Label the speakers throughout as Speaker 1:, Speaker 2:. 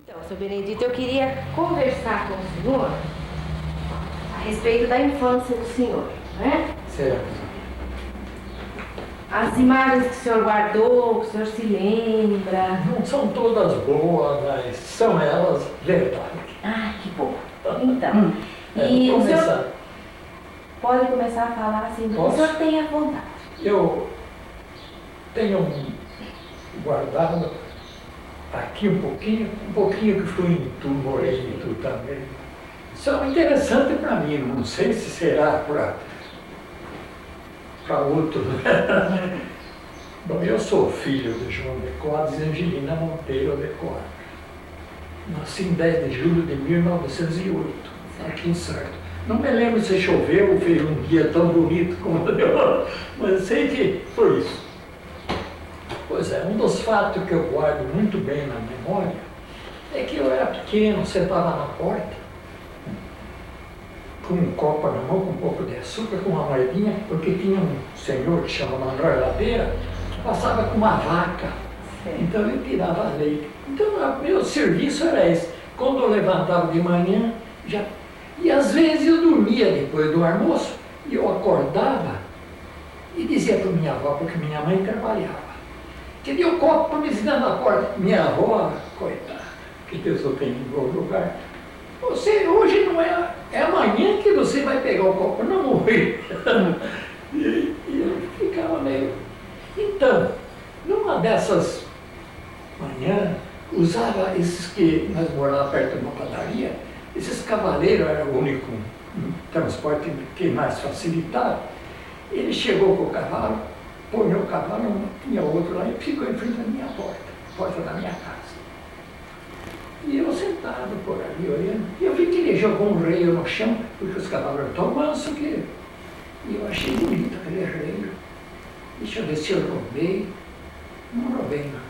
Speaker 1: Então, seu Benedito, eu queria conversar com o senhor a respeito da infância do senhor, né?
Speaker 2: Certo.
Speaker 1: As imagens que o senhor guardou, que o senhor se lembra.
Speaker 2: Não são todas boas, mas são elas verdade.
Speaker 1: Ah, que bom. Então, e
Speaker 2: vou
Speaker 1: o senhor
Speaker 2: começar.
Speaker 1: pode começar a falar assim, o senhor tem a vontade.
Speaker 2: Eu tenho guardado aqui um pouquinho que fui em Tu, morei em Tu também. Isso é interessante para mim, não sei se será para outro. Bom, eu sou filho de João de Quadros e Angelina Monteiro de Quadros. Nasci em 10 de julho de 1908, aqui em Sarto. Não me lembro se choveu ou fez um dia tão bonito como deu, mas sei que foi isso. Pois é, um dos fatos que eu guardo muito bem na memória é que eu era pequeno, sentava na porta, com um copo na mão, com um pouco de açúcar, com uma moedinha, porque tinha um senhor que chama Manuel Ladeira, que passava com uma vaca. Então ele tirava leite. Então meu serviço era esse. Quando eu levantava de manhã, e às vezes eu dormia depois do almoço, e eu acordava e dizia para minha avó, porque minha mãe trabalhava, que deu o copo para me ensinar na porta. Minha avó, coitada, que Deus o tenha em bom lugar. Você hoje não é amanhã que você vai pegar o copo, não morrer. E eu ficava meio. Então, numa dessas manhãs, usava esses que nós morávamos perto de uma padaria, esses cavaleiros era o único transporte que mais facilitava. Ele chegou com o cavalo, põe o cavalo, tinha outro lá, e ficou em frente da minha porta da minha casa. E eu sentado por ali, olhando, e eu vi que ele jogou um reio no chão, porque os cavalos eram tão mansos que... E eu achei bonito aquele reio. Deixa eu ver se eu roubei. Não roubei, não.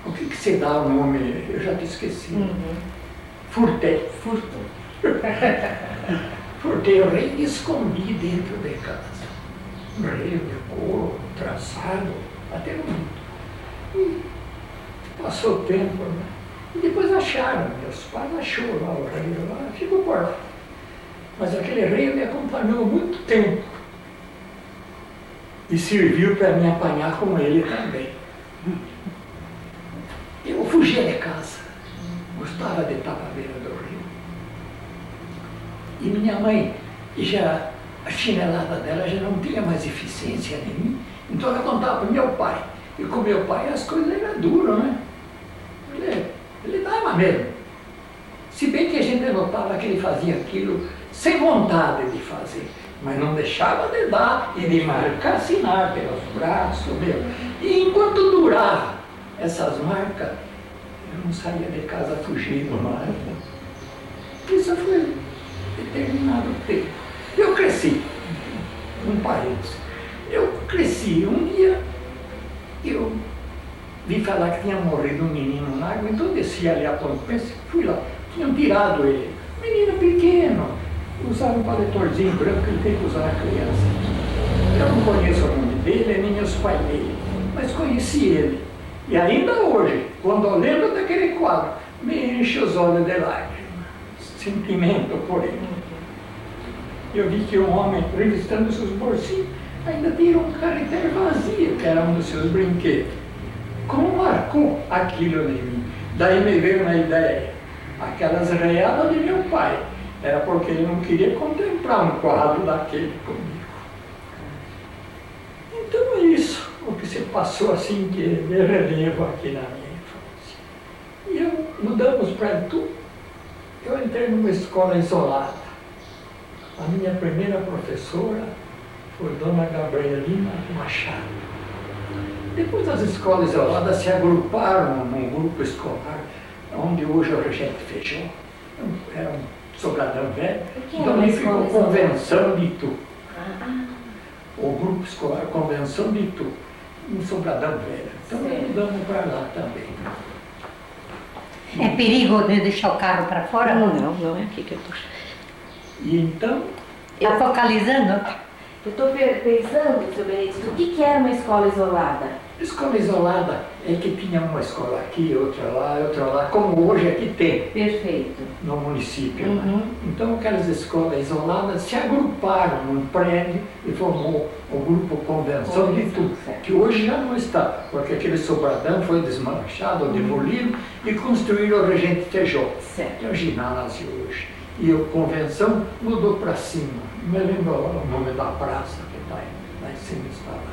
Speaker 2: O que se dá o nome? Eu já te esqueci. Furtei. Furtei o reio e escondi dentro de casa. Um reio de couro, traçado, até bonito. E passou o tempo, né? E depois acharam, meus pais acharam lá o reio lá, ficou por lá. Mas aquele reio me acompanhou muito tempo. E serviu para me apanhar com ele também. Eu fugia de casa, gostava de estar à beira do rio. E minha mãe, a chinelada dela já não tinha mais eficiência em mim, então ela contava para meu pai. E com meu pai as coisas eram duras, né? Ele dava mesmo. Se bem que a gente notava que ele fazia aquilo sem vontade de fazer, mas não deixava de dar e de marcar, assinar pelos braços, meu. E enquanto durava essas marcas, eu não saía de casa fugindo mais. Isso foi determinado tempo. Eu cresci, um parênteses. Eu cresci, um dia eu vi falar que tinha morrido um menino na água, então eu desci ali a ponte, fui lá, tinham tirado ele. Menino pequeno, usava um paletorzinho branco que ele tem que usar a criança. Eu não conheço o nome dele, nem os pais dele, mas conheci ele. E ainda hoje, quando eu lembro daquele quadro, me enche os olhos de lágrimas, sentimento por ele. Eu vi que um homem, revistando seus bolsinhos, ainda tinha um carretel vazio, que era um dos seus brinquedos. Como marcou aquilo em mim? Daí me veio uma ideia, aquelas readas de meu pai, era porque ele não queria contemplar um quadro daquele comigo. Então é isso, o que se passou assim que me relevo aqui na minha infância. E mudamos para Tu, eu entrei numa escola isolada. A minha primeira professora foi Dona Gabrielina Machado. Depois as escolas isoladas se agruparam num grupo escolar, onde hoje é o Regente Feijó. Era um sobradão velho. Então aí ficou Convenção de Tu. O grupo escolar Convenção de Tu, um sobradão velho. Então nós mudamos para lá também.
Speaker 3: É perigo de deixar o carro para fora?
Speaker 1: Não é aqui que eu estou.
Speaker 2: E então...
Speaker 3: Está focalizando?
Speaker 1: Eu estou pensando, seu Benedito, o que era uma escola isolada?
Speaker 2: Escola isolada é que tinha uma escola aqui, outra lá, como hoje aqui tem
Speaker 1: Perfeito.
Speaker 2: no município.
Speaker 1: Uhum.
Speaker 2: Então aquelas escolas isoladas se agruparam num prédio e formou o grupo Convenção de tudo,
Speaker 1: Certo.
Speaker 2: que hoje já não está, porque aquele sobradão foi desmanchado, demolido e construíram o Regente TJ.
Speaker 1: Certo.
Speaker 2: É o ginásio hoje. E a convenção mudou para cima. Não me lembro o nome da praça que está lá em cima instalada.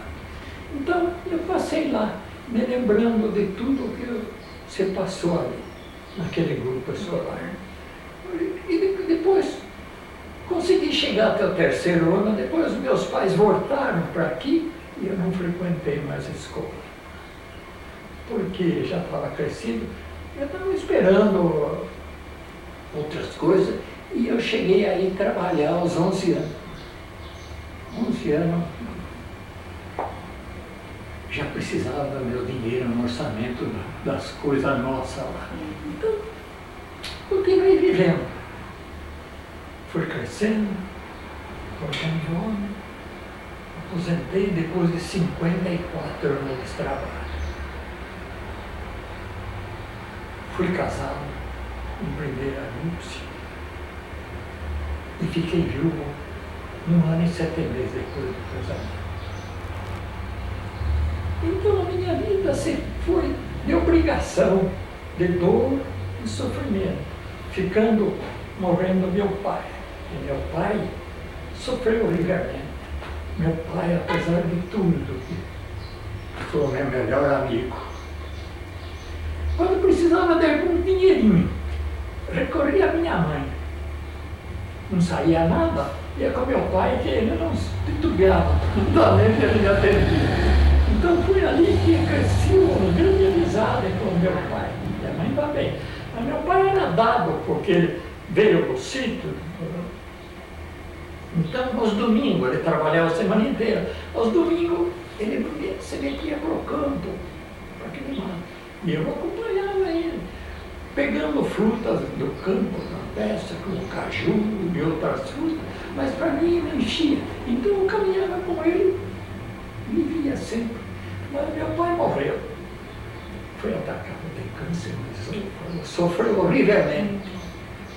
Speaker 2: Então eu passei lá, me lembrando de tudo que você passou ali, naquele grupo escolar. E depois consegui chegar até o terceiro ano, depois meus pais voltaram para aqui e eu não frequentei mais a escola. Porque já estava crescido, eu estava esperando outras coisas e eu cheguei aí trabalhar aos 11 anos. 11 anos já precisava do meu dinheiro no orçamento das coisas nossas lá. Então, continuei vivendo. Fui crescendo, ficando de homem, aposentei depois de 54 anos de trabalho. Fui casado em primeira núpcia e fiquei viúvo 1 ano e 7 meses depois do casamento. Então a minha vida sempre foi de obrigação, de dor e sofrimento, morrendo meu pai. E meu pai sofreu horrivelmente. Meu pai, apesar de tudo, foi o meu melhor amigo. Quando precisava de algum dinheirinho, recorria à minha mãe. Não saía nada, ia com meu pai, que ele não titubeava, totalmente ele me atendia. Então foi ali que cresceu uma grande amizade com meu pai. Minha mãe também. Mas meu pai era dado, porque ele veio do sítio. Então, aos domingos, ele trabalhava a semana inteira. Aos domingos, ele se metia para o campo, para aquele mato. E eu acompanhava ele, pegando frutas do campo, na peça, como caju e outras frutas. Mas para mim, me enchia. Então, eu caminhava com ele, vivia sempre. Mas meu pai morreu. Foi atacado de câncer, sofreu horrivelmente.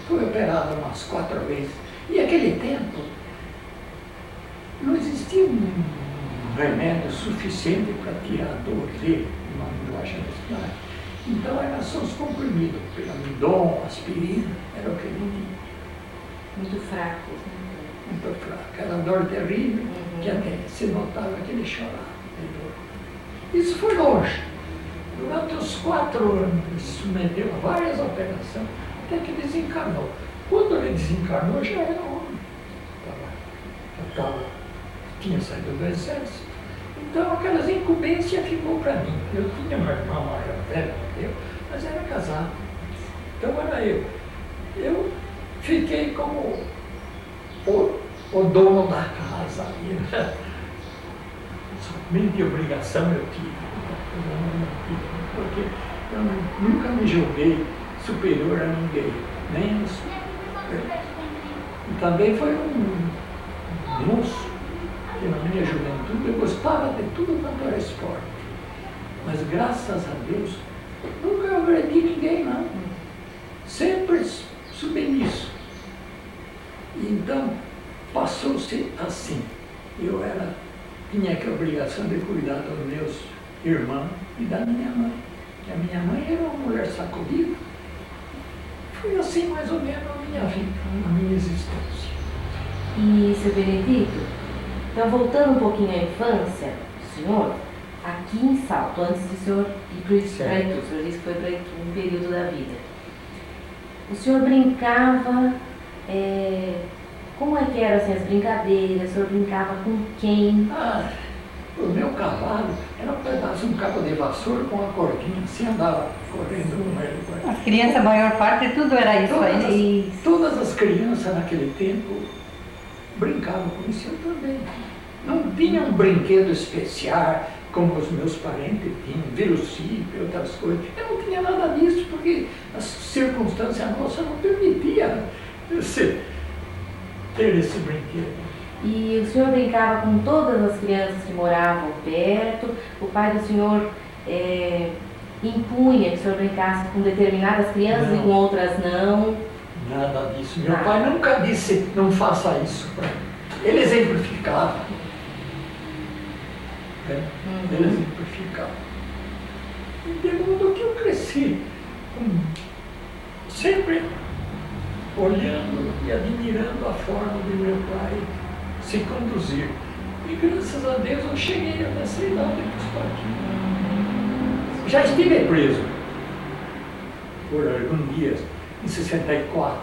Speaker 2: Foi operado umas 4 vezes. E naquele tempo, não existia um remédio suficiente para tirar a dor dele, uma linguagem muscular. Então eram só os comprimidos, peramidon, aspirina, era o que ele tinha.
Speaker 1: Muito fracos.
Speaker 2: Muito fraco. Era dor terrível, que até se notava que ele chorava de dor. Isso foi longe. Durante os 4 anos, ele se submeteu a várias operações, até que desencarnou. Quando ele desencarnou, já era homem. Tinha saído do exército. Então, aquelas incumbências ficou para mim. Eu tinha uma irmã mais velha que eu, mas era casado. Então, era eu. Eu fiquei como o dono da casa. Somente obrigação eu tive. Porque eu nunca me julguei superior a ninguém. Nem isso. E também foi um moço que na minha juventude eu gostava de tudo quanto era esporte. Mas graças a Deus, nunca agredi ninguém, não. Sempre submisso. E então, passou-se assim. Eu tinha que a obrigação de cuidar dos meus irmãos e da minha mãe. E a minha mãe era uma mulher sacudida. Foi assim mais ou menos a minha vida, a minha existência.
Speaker 1: E, seu Benedito, então voltando um pouquinho à infância do senhor, aqui em Salto, antes do senhor ir para o Itu, o senhor disse que foi para um período da vida. O senhor brincava, como é que eram assim, as brincadeiras? O senhor brincava com quem?
Speaker 2: O meu cavalo era um pedaço, um cabo de vassoura com uma cordinha, assim andava correndo com ele.
Speaker 3: As crianças, a maior parte, tudo era isso aí.
Speaker 2: Todas as crianças naquele tempo brincavam com isso, eu também. Não tinha um brinquedo especial, como os meus parentes tinham, velocípede e outras coisas. Eu não tinha nada disso, porque as circunstâncias nossas não permitiam ter esse brinquedo.
Speaker 1: E o senhor brincava com todas as crianças que moravam perto? O pai do senhor impunha que o senhor brincasse com determinadas crianças
Speaker 2: Não.
Speaker 1: e com outras não?
Speaker 2: Nada disso. Meu pai nunca disse, não faça isso para mim. Ele exemplificava. Ele exemplificava. E de modo que eu cresci, sempre olhando e admirando a forma de meu pai se conduzir. E graças a Deus eu cheguei nessa idade que estou aqui. Já estive preso por alguns dias, em 64.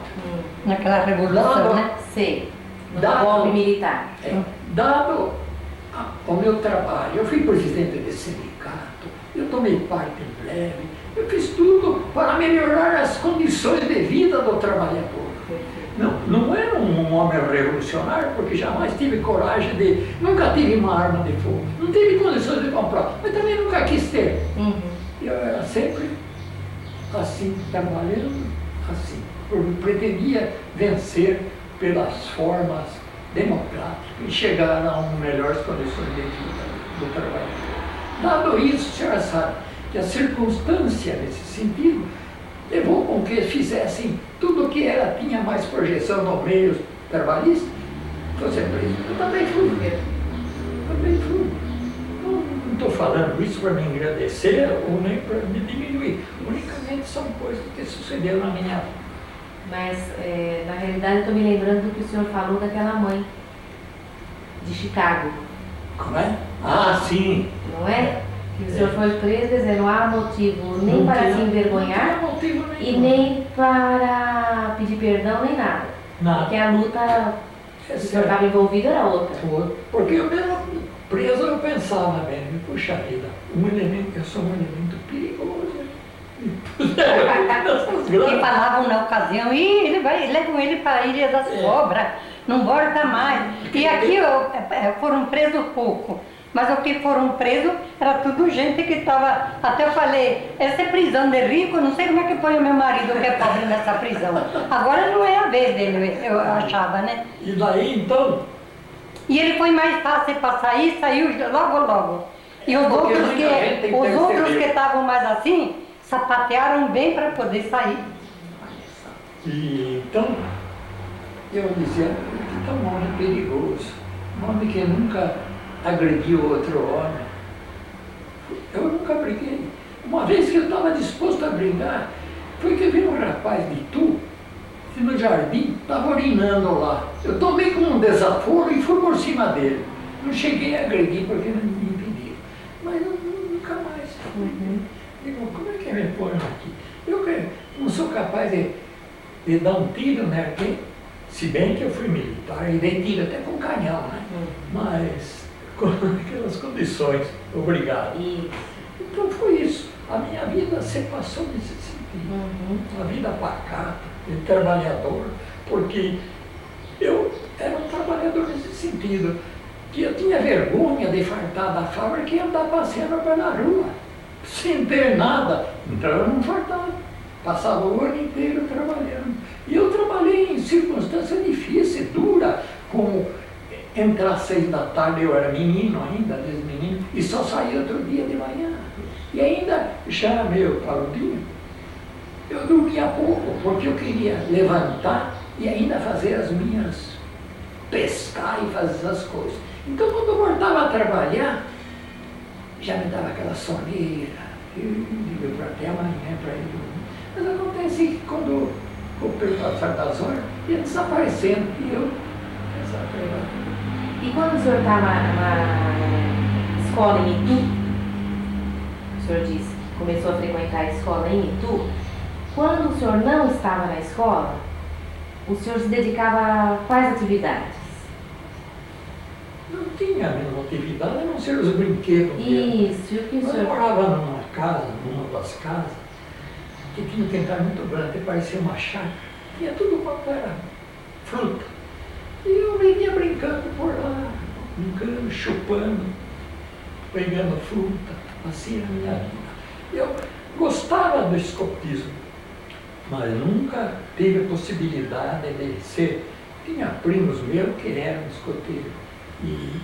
Speaker 3: Naquela revolução, né?
Speaker 1: Sei. No
Speaker 2: Dado-
Speaker 1: golpe militar.
Speaker 2: Dado o meu trabalho, eu fui presidente de sindicato, eu tomei parte em greve, eu fiz tudo para melhorar as condições de vida do trabalhador. Não era um homem revolucionário, porque jamais tive coragem de... Nunca tive uma arma de fogo, não tive condições de comprar, mas também nunca quis ter. Eu era sempre assim, trabalhando assim. Eu pretendia vencer pelas formas democráticas e chegar a uma melhores condições de vida do trabalhador. Dado isso, a senhora sabe que a circunstância nesse sentido levou com que fizessem tudo o que tinha mais projeção no meio trabalhista, fosse preso. Eu também fui. Também fui. Não estou falando isso para me engrandecer ou nem para me diminuir. Unicamente são coisas que sucederam na minha vida.
Speaker 1: Mas, na realidade, eu estou me lembrando do que o senhor falou daquela mãe de Chicago,
Speaker 2: Como é? Ah, sim.
Speaker 1: não é? Que o senhor foi preso, quer dizer, não há motivo nem
Speaker 2: Não
Speaker 1: para
Speaker 2: tinha-
Speaker 1: se envergonhar
Speaker 2: não tinha motivo
Speaker 1: e
Speaker 2: nenhum.
Speaker 1: nem para pedir perdão, nem nada.
Speaker 2: Nada.
Speaker 1: Porque a luta que
Speaker 2: É
Speaker 1: o senhor
Speaker 2: certo.
Speaker 1: estava envolvido era outra.
Speaker 2: Porque eu mesmo preso eu pensava bem, puxa vida, eu sou um elemento perigoso.
Speaker 3: E falavam na ocasião, levam ele para a Ilha das Cobras, não volta mais. E aqui foram presos pouco, mas o que foram presos era tudo gente que estava, até eu falei, essa é prisão de rico, não sei como é que põe o meu marido que é pobre nessa prisão. Agora não é a vez dele, eu achava, né?
Speaker 2: E daí então,
Speaker 3: E ele foi mais fácil para sair, saiu logo logo. E os
Speaker 2: Porque
Speaker 3: outros
Speaker 2: muita gente
Speaker 3: os outros
Speaker 2: percebeu.
Speaker 3: que estavam mais assim, sapatearam bem para poder sair.
Speaker 2: e, então eu dizia, que um homem perigoso, um homem que nunca agrediu outro homem. Eu nunca briguei. Uma vez que eu estava disposto a brigar, foi que veio um rapaz de Tu, no jardim, estava urinando lá. Eu tomei como um desaforo e fui por cima dele. Não cheguei a agredir porque não me impediram. Mas eu nunca mais. Digo, como é que me põe aqui? Eu não sou capaz de dar um tiro, né? Se bem que eu fui militar e dei tiro até com canhão, né? Mas com aquelas condições. Obrigado.
Speaker 1: E
Speaker 2: Então foi isso. A minha vida se passou nesse sentido. Uma vida pacata, de trabalhador, porque eu era um trabalhador nesse sentido, que eu tinha vergonha de fartar da fábrica e andar passeando pela rua, sem ter nada. Então eu não fartava, passava o ano inteiro trabalhando. E eu trabalhei em circunstâncias difíceis, duras, como entrar às 6 da tarde, eu era menino ainda, desmenino, e só saía outro dia de manhã. E ainda, já meio parudinho, eu dormia pouco, porque eu queria levantar e ainda fazer as minhas, pescar e fazer essas coisas. Então, quando eu voltava a trabalhar, já me dava aquela soneira, eu digo para até amanhã para ir dormir. Mas acontece que quando o passar das horas, ia desaparecendo e eu desaparecendo.
Speaker 1: E quando o senhor estava na escola em Itu, o senhor disse que começou a frequentar a escola em Itu, quando o senhor não estava na escola, o senhor se dedicava a quais atividades?
Speaker 2: Não tinha a mesma atividade, a não ser os brinquedos mesmo.
Speaker 1: Isso, e o que o
Speaker 2: Eu
Speaker 1: senhor...
Speaker 2: morava numa casa, numa das casas, que tinha um quintal muito grande, parecia uma chácara, tinha tudo quanto era fruta. E eu vivia brincando por lá, brincando, chupando, pegando fruta, assim a minha vida. Eu gostava do escotismo, mas nunca tive a possibilidade de ser tinha primos meus que eram escoteiros. E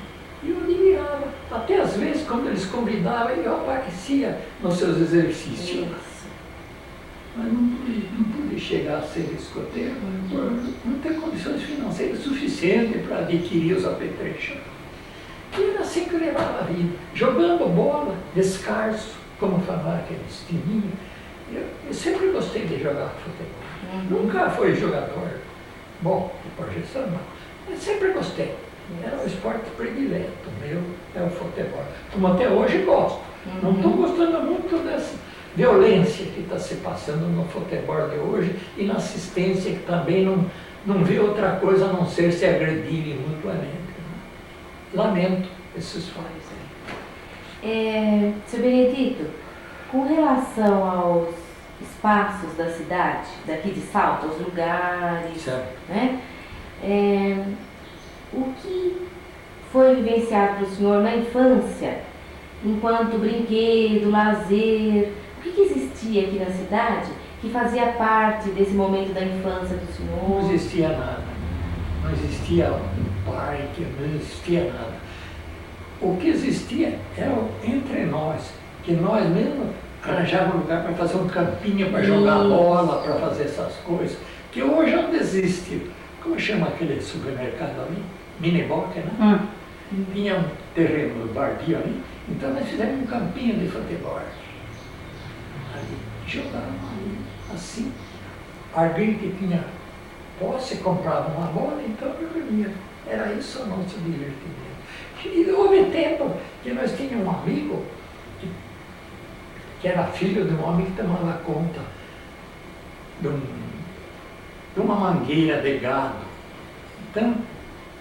Speaker 2: eu admirava. Até às vezes, quando eles convidavam, eu aparecia nos seus exercícios.
Speaker 1: Isso.
Speaker 2: Mas não pude chegar a ser escoteiro por não ter condições financeiras suficientes para adquirir os apetrechos. E era assim que eu levava a vida, jogando bola, descalço, como falavam aqueles timinhos. Eu sempre gostei de jogar futebol. Nunca fui jogador bom de projeção, não. Mas sempre gostei. Era o esporte predileto meu, é o futebol. Como até hoje gosto. Não estou gostando muito dessa violência que está se passando no futebol de hoje e na assistência que também não vê outra coisa a não ser se agredirem mutuamente. Né? Lamento esses fatos.
Speaker 1: Seu Benedito, com relação aos espaços da cidade, daqui de Salto, aos lugares,
Speaker 2: Certo.
Speaker 1: né? O que foi vivenciado para o senhor na infância, enquanto brinquedo, lazer? O que existia aqui na cidade que fazia parte desse momento da infância do senhor?
Speaker 2: Não existia nada. Não existia um parque, não existia nada. O que existia era entre nós, que nós mesmos arranjávamos um lugar para fazer um campinho, para jogar bola, para fazer essas coisas, que hoje não existe. Como chama aquele supermercado ali? Miniboca, né? Tinha um terreno bardio ali, então nós fizemos um campinho de futebol. Ali, jogávamos ali, assim. Alguém que tinha posse comprava uma bola, então eu ia. Era isso o nosso divertimento. E houve tempo que nós tínhamos um amigo que era filho de um homem que tomava conta de uma mangueira de gado. Então,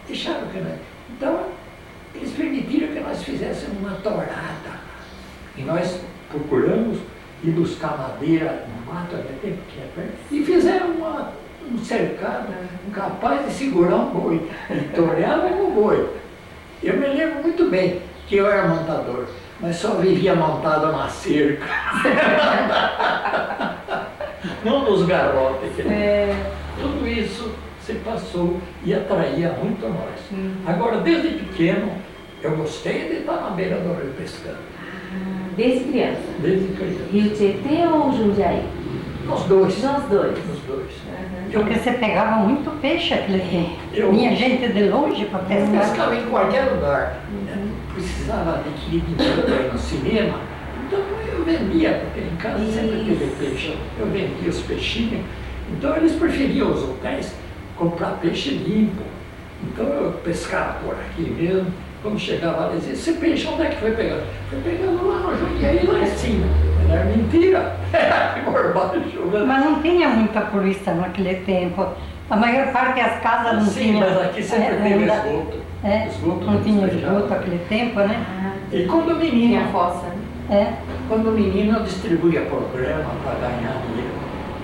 Speaker 2: deixaram que nós... Então, eles permitiram que nós fizéssemos uma torada. E nós procuramos ir buscar madeira no mato, até tempo que é perto, e fizeram um cercado capaz de segurar um boi. E toreava o boi. Eu me lembro muito bem que eu era montador, mas só vivia montado na cerca. Não nos garrotes. Tudo isso se passou e atraía muito nós. Agora, desde pequeno, eu gostei de estar na beira do rio pescando.
Speaker 1: Desde criança?
Speaker 2: Desde criança.
Speaker 1: Rio Tietê ou Jundiaí?
Speaker 2: Os dois.
Speaker 1: Nos dois.
Speaker 2: Os dois.
Speaker 3: Porque você pegava muito peixe aquele tempo. Vinha gente de longe para
Speaker 2: Eu
Speaker 3: pescar.
Speaker 2: pescava em qualquer lugar. Precisava adquirir dinheiro para ir no cinema. Então eu vendia, porque em casa sempre teve peixe. Eu vendia os peixinhos. Então eles preferiam os hotéis comprar peixe limpo. Então eu pescava por aqui mesmo. Quando chegava lá, dizia, esse peixe onde é que foi pegando? Foi pegando lá no Jundiaí, lá em cima. Era mentira. Era por baixo.
Speaker 3: Mas não tinha muita poluição naquele tempo. A maior parte das casas não
Speaker 2: Sim,
Speaker 3: tinha.
Speaker 2: mas aqui sempre teve esgoto. Esgoto
Speaker 3: não tinha
Speaker 2: despejado.
Speaker 3: esgoto naquele tempo, né?
Speaker 2: E quando
Speaker 1: Tinha
Speaker 2: menino,
Speaker 1: fossa.
Speaker 2: quando menino eu distribuía programa para ganhar dinheiro,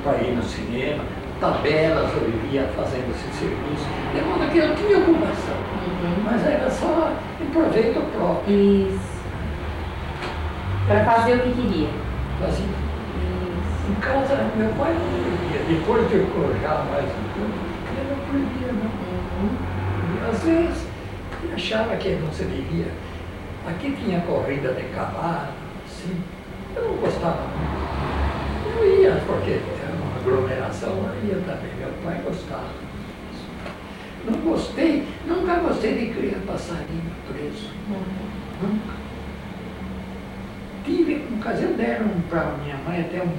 Speaker 2: para ir no cinema, tabelas eu vivia fazendo esse serviço. De modo que eu tinha ocupação, mas era só em proveito próprio.
Speaker 1: Isso. Para fazer o que queria.
Speaker 2: Assim,
Speaker 1: Isso.
Speaker 2: em casa, meu pai não proibia. Depois de eu já mais um pouco, ele não proibia, não. E, às vezes, ele achava que não se devia. Aqui tinha corrida de cavalo, assim. Eu não gostava muito. Eu ia, porque era uma aglomeração, eu ia também. Meu pai gostava. Não gostei, nunca gostei de criar passarinho preso. Nunca. Tive, no caso, deram para minha mãe até um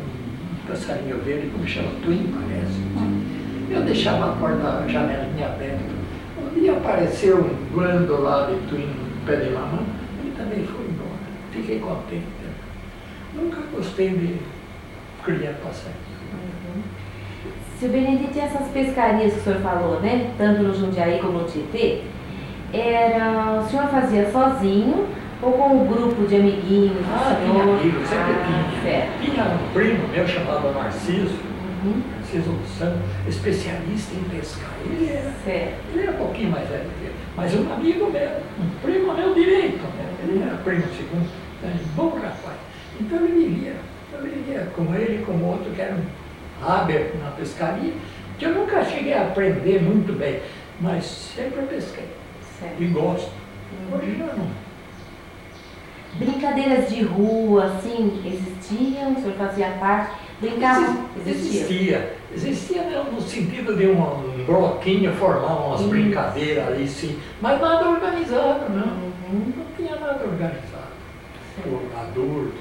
Speaker 2: passarinho verde, como chama, twin, parece. Eu deixava a porta, a janelinha aberta. Um dia apareceu um guando lá de twin no pé de mamãe, ele também foi embora. Fiquei contente. Nunca gostei de criar passarinho.
Speaker 1: Seu Benedito, e essas pescarias que o senhor falou, né? Tanto no Jundiaí como no Tietê, o senhor fazia sozinho ou com um grupo de amiguinhos do
Speaker 2: Tinha
Speaker 1: senhor?
Speaker 2: amigos, sempre tinha.
Speaker 1: Certo.
Speaker 2: Tinha um primo meu chamado Narciso, Narciso dos Santos, especialista em pescar.
Speaker 1: Certo.
Speaker 2: Ele era um pouquinho mais velho que eu, mas um amigo meu, um primo meu direito, né? Ele era primo segundo, né? Bom rapaz. Então eu vivia com ele, com outro que era um hábil na pescaria, que eu nunca cheguei a aprender muito bem. mas sempre eu pesquei.
Speaker 1: Certo.
Speaker 2: E gosto. Hoje já não.
Speaker 1: Brincadeiras de rua, assim, existiam? O senhor fazia parte? Brincavam?
Speaker 2: Existia. Existia no sentido de um bloquinho formar umas brincadeiras ali, sim. Mas nada organizado, não. Não tinha nada organizado. O adulto.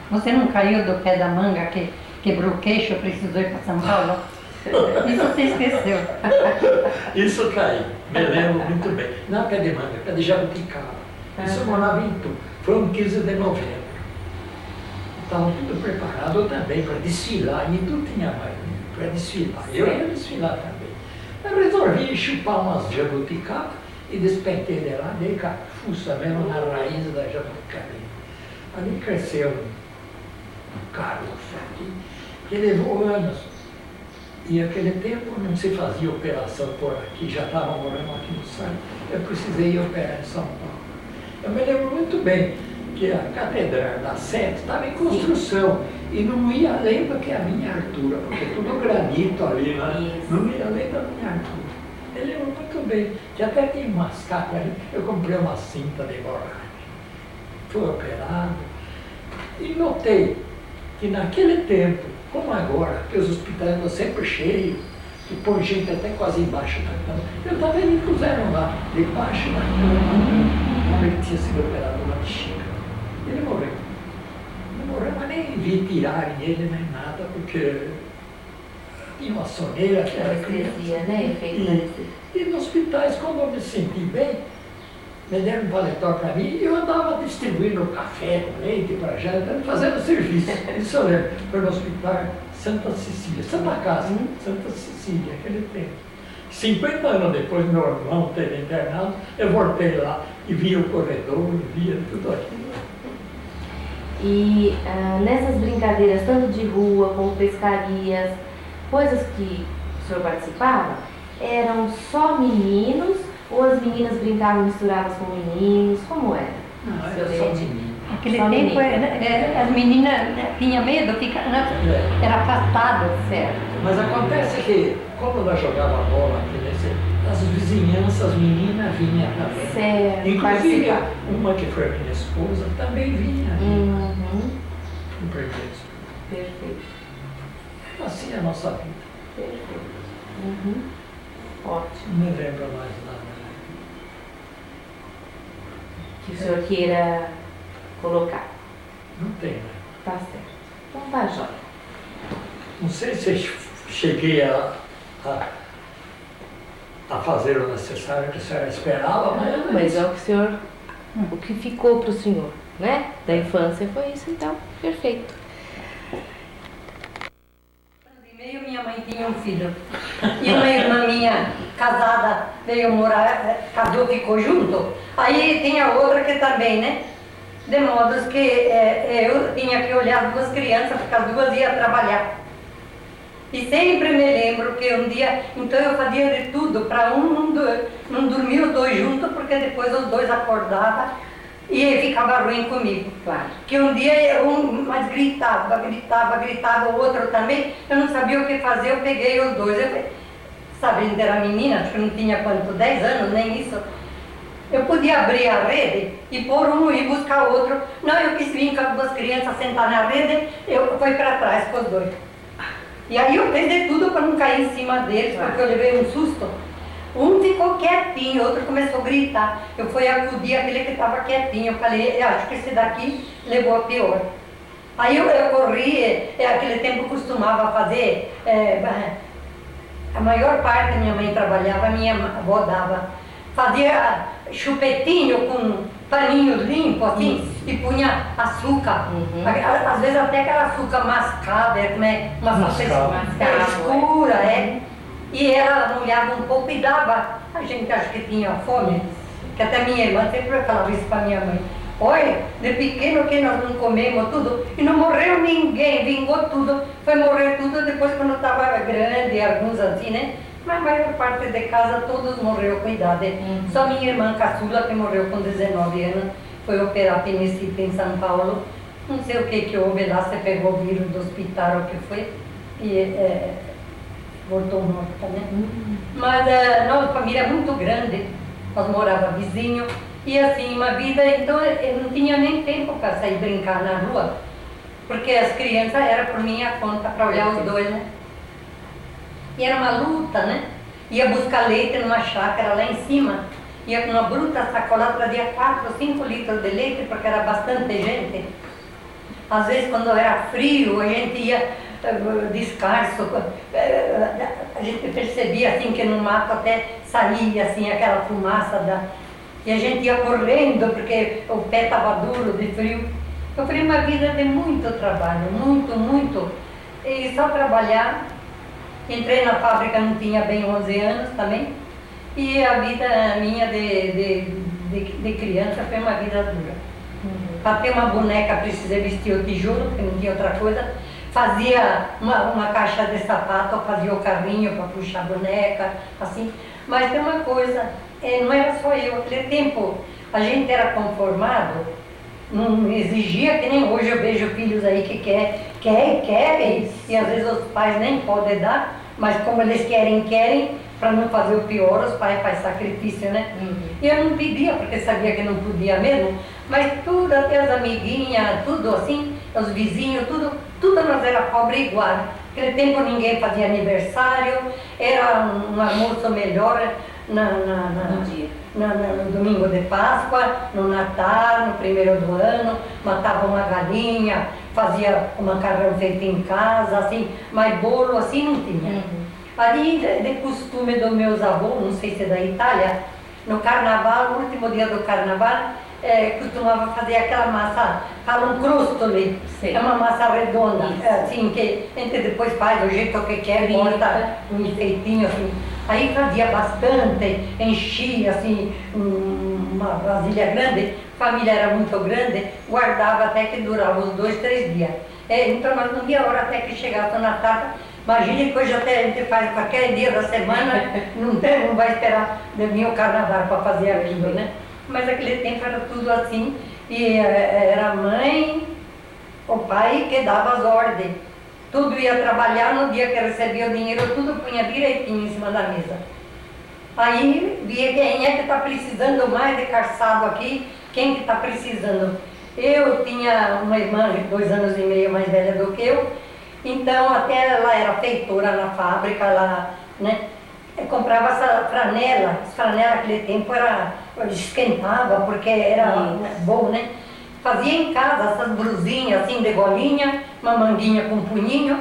Speaker 3: Você não caiu do pé da manga que quebrou o queixo, precisou ir para São Paulo? Isso você esqueceu.
Speaker 2: Isso caí, me lembro muito bem. Não é pé de manga, pé de jabuticaba. Isso eu morava em Itu. Foi um 15 de novembro. Estava tudo preparado também para desfilar. Em Itu tinha mais para desfilar. Eu ia desfilar também. Eu resolvi chupar umas jabuticaba e despertei de lá, dei cafuça mesmo na raiz da jabuticaba. Ali cresceu um caroço aqui, que levou anos. E naquele tempo não se fazia operação por aqui, já estava morando aqui no Santo. Eu precisei operar em São Paulo. Eu me lembro muito bem que a Catedral da Sé estava em construção e não ia além do que a minha altura, porque tudo granito ali, né? Não ia além da minha altura. Eu lembro muito bem que até tinha umas capas ali, eu comprei uma cinta de borracha. Fui operado e notei que naquele tempo, como agora, que os hospitais estão sempre cheios, que põe gente até quase embaixo da cama, eu estava vendo que puseram lá, debaixo da cama, como ele tinha sido operado lá de Chica. Ele morreu. Ele morreu, mas nem vi tirarem ele nem nada, porque tinha uma soneira que era
Speaker 1: Anestesia, né?
Speaker 2: E nos hospitais, quando eu me senti bem, me deram um paletó para mim e eu andava distribuindo café com leite para já, fazendo serviço. Isso eu lembro. Foi no hospital Santa Cecília, Santa Casa, Santa Cecília, aquele tempo. 50 anos depois, meu irmão teve internado, eu voltei lá e via o corredor, via tudo aquilo.
Speaker 1: E nessas brincadeiras, tanto de rua como pescarias, coisas que o senhor participava, eram só meninos ou as meninas brincavam misturadas com meninos? Como era?
Speaker 2: Não,
Speaker 1: Seu
Speaker 2: era só
Speaker 1: Benedito?
Speaker 2: menino.
Speaker 3: Naquele
Speaker 1: Só
Speaker 3: tempo
Speaker 1: menino.
Speaker 3: as meninas tinham medo, era afastado.
Speaker 1: Certo.
Speaker 2: Mas acontece que, como nós jogávamos bola aqui as vizinhanças, as meninas vinham também.
Speaker 1: Certo.
Speaker 2: Inclusive,
Speaker 1: Participar.
Speaker 2: uma que foi minha esposa também vinha. No prejuízo.
Speaker 1: Perfeito.
Speaker 2: Assim é a nossa vida.
Speaker 1: Perfeito. Ótimo.
Speaker 2: Não me lembro mais nada.
Speaker 1: Que o senhor queira colocar.
Speaker 2: Não tem, né?
Speaker 1: Tá certo. Então tá, jóia.
Speaker 2: Não sei se eu cheguei a fazer o necessário que a senhora esperava,
Speaker 1: Mas é o que o senhor, o que ficou para o senhor, né? Da infância foi isso, então, perfeito.
Speaker 3: E meio minha mãe tinha um filho. E uma irmã minha, casada, veio morar, casou, ficou junto. Aí tinha outra que também, né? De modo que eu tinha que olhar as duas crianças, porque as duas iam trabalhar. E sempre me lembro que um dia, então eu fazia de tudo para não dormir os dois juntos, porque depois os dois acordavam e ficava ruim comigo.
Speaker 1: Claro.
Speaker 3: Que um dia mas gritava, o outro também, eu não sabia o que fazer, eu peguei os dois. Sabendo que era menina, acho que não tinha quanto, 10 anos, nem isso. Eu podia abrir a rede e pôr um e buscar outro. Não, eu quis vir com as duas crianças sentar na rede, eu fui para trás com os dois. E aí eu fiz de tudo para não cair em cima deles, porque eu levei um susto. Um ficou quietinho, o outro começou a gritar. Eu fui acudir aquele que estava quietinho. Eu falei, acho que esse daqui levou a pior. Aí eu corri, aquele tempo eu costumava fazer, a maior parte minha mãe trabalhava, minha avó dava. Fazia chupetinho com paninho limpo assim, e punha açúcar. Às vezes até aquela açúcar mascada, uma açúcar escura, E ela molhava um pouco e dava. A gente acha que tinha fome, que até minha irmã sempre falava isso para minha mãe. Olha, de pequeno que nós não comemos tudo, e não morreu ninguém, vingou tudo, foi morrer tudo depois quando estava grande, alguns assim, né? Mas a maior parte de casa todos morreram com idade. Só minha irmã caçula, que morreu com 19 anos, foi operar apendicite em São Paulo. Não sei o que houve lá, se pegou o vírus do hospital, o que foi. E voltou morta, né? Mas nossa família é muito grande, nós morávamos vizinho, e assim, uma vida, então eu não tinha nem tempo para sair brincar na rua, porque as crianças eram por minha conta, para olhar os dois, né? E era uma luta, né? Ia buscar leite numa chácara lá em cima, ia com uma bruta sacola, trazia 4 ou 5 litros de leite, porque era bastante gente. Às vezes, quando era frio, a gente ia descalço, a gente percebia assim que no mato até saía assim aquela fumaça e a gente ia correndo porque o pé estava duro de frio. Eu falei, uma vida de muito trabalho, muito, e só trabalhar. Entrei na fábrica, não tinha bem 11 anos também, e a vida minha de criança foi uma vida dura. Para ter uma boneca precisei vestir o tijolo, porque não tinha outra coisa. Fazia uma caixa de sapato, fazia o carrinho para puxar a boneca, assim. Mas tem uma coisa, não era só eu, naquele tempo a gente era conformado, não exigia, que nem hoje eu vejo filhos aí que querem, e às vezes os pais nem podem dar, mas como eles querem, para não fazer o pior, os pais fazem sacrifício, né? E eu não pedia, porque sabia que não podia mesmo, mas tudo, até as amiguinhas, tudo assim, os vizinhos, tudo nós era pobre igual. Naquele tempo ninguém fazia aniversário, era um almoço melhor no domingo de Páscoa, no Natal, no primeiro do ano, matava uma galinha, fazia um macarrão feito em casa, assim, mas bolo assim não tinha. Ali, de costume dos meus avós, não sei se é da Itália, no carnaval, no último dia do carnaval, costumava fazer aquela massa, falam crostoli, é uma massa redonda, assim, que a gente depois faz do jeito que quer, bota um enfeitinho assim. Aí fazia bastante, enchia assim, uma vasilha grande, a família era muito grande, guardava até que durava uns 2, 3 dias. Então nós não via hora até que chegasse o Natal. Imagine que hoje até a gente faz qualquer dia da semana, não vai esperar de vir o carnaval para fazer aquilo, né? Mas naquele tempo era tudo assim, e era a mãe, o pai que dava as ordens. Tudo ia trabalhar, no dia que recebia o dinheiro, tudo punha direitinho em cima da mesa. Aí via quem é que está precisando mais de calçado aqui, quem que está precisando. Eu tinha uma irmã 2 anos e meio mais velha do que eu, então até ela era feitora na fábrica, ela, né, comprava essa franela, as franelas naquele tempo esquentava porque era bom, né? Fazia em casa essas blusinhas assim de golinha, uma manguinha com punhinho.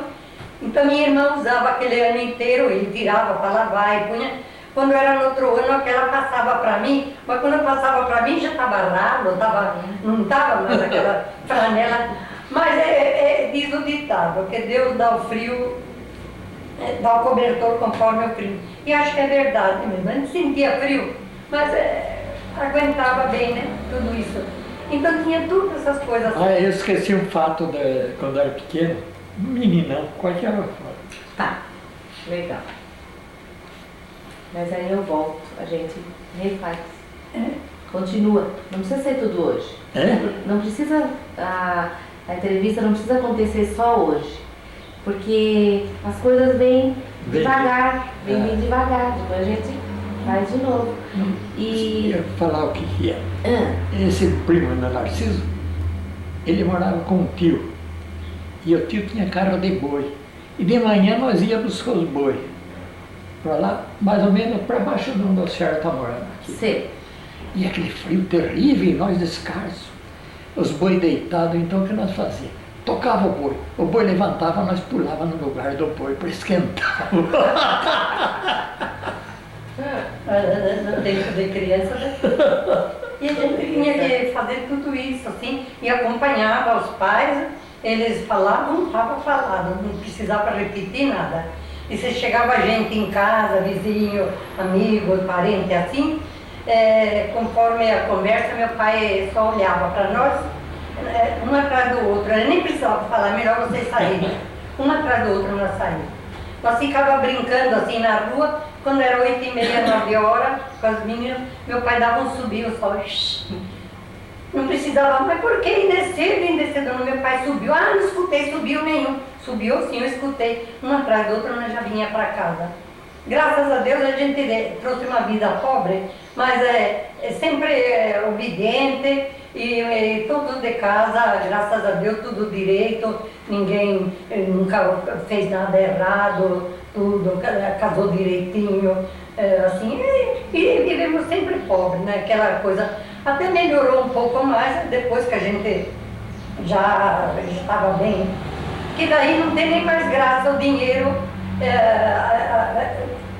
Speaker 3: Então minha irmã usava aquele ano inteiro e tirava para lavar e punha. Quando era no outro ano, aquela passava para mim, mas quando passava para mim já estava ralo, não estava mais aquela franela. Mas diz o ditado, que Deus dá o frio, dá o cobertor conforme o frio. E acho que é verdade mesmo, a gente sentia frio, mas aguentava bem, né, tudo isso. Então tinha todas essas coisas assim.
Speaker 2: Eu esqueci um fato quando eu era pequeno, meninão, qualquer fato.
Speaker 1: Tá, legal. Mas aí eu volto, a gente refaz. Continua, não precisa ser tudo hoje. Não precisa, a entrevista não precisa acontecer só hoje. Porque as coisas vêm devagar, vêm bem devagar, depois a gente faz de novo.
Speaker 2: Eu ia falar o que é. Esse primo do Narciso, ele morava com um tio. E o tio tinha carro de boi. E de manhã nós íamos com os boi. Para lá, mais ou menos para baixo de onde o senhor está morando aqui.
Speaker 1: Sim.
Speaker 2: E aquele frio terrível, e nós descalços. Os boi deitados, então o que nós fazíamos? Tocava o boi levantava, nós pulávamos no lugar do boi para esquentar.
Speaker 3: No tempo de criança, né? E a gente tinha que fazer tudo isso assim, e acompanhava os pais, eles falavam, estava falado, não precisava repetir nada. E se chegava gente em casa, vizinho, amigo, parente, assim, conforme a conversa, meu pai só olhava para nós, um atrás do outro, ele nem precisava falar, melhor vocês saírem, um atrás do outro nós saímos. Nós ficávamos brincando assim na rua, quando era 8h30, 9h, com as meninas, meu pai dava um subir só. Não precisava, mas por que descer, meu pai subiu? Não escutei, subiu nenhum. subiu assim, eu escutei, uma atrás da outra, nós já vinha para casa. Graças a Deus a gente trouxe uma vida pobre, mas é sempre obediente e todos de casa, graças a Deus, tudo direito, ninguém nunca fez nada errado, tudo casou direitinho, assim, e vivemos sempre pobres, né? Aquela coisa, até melhorou um pouco mais depois que a gente já estava bem, que daí não tem nem mais graça o dinheiro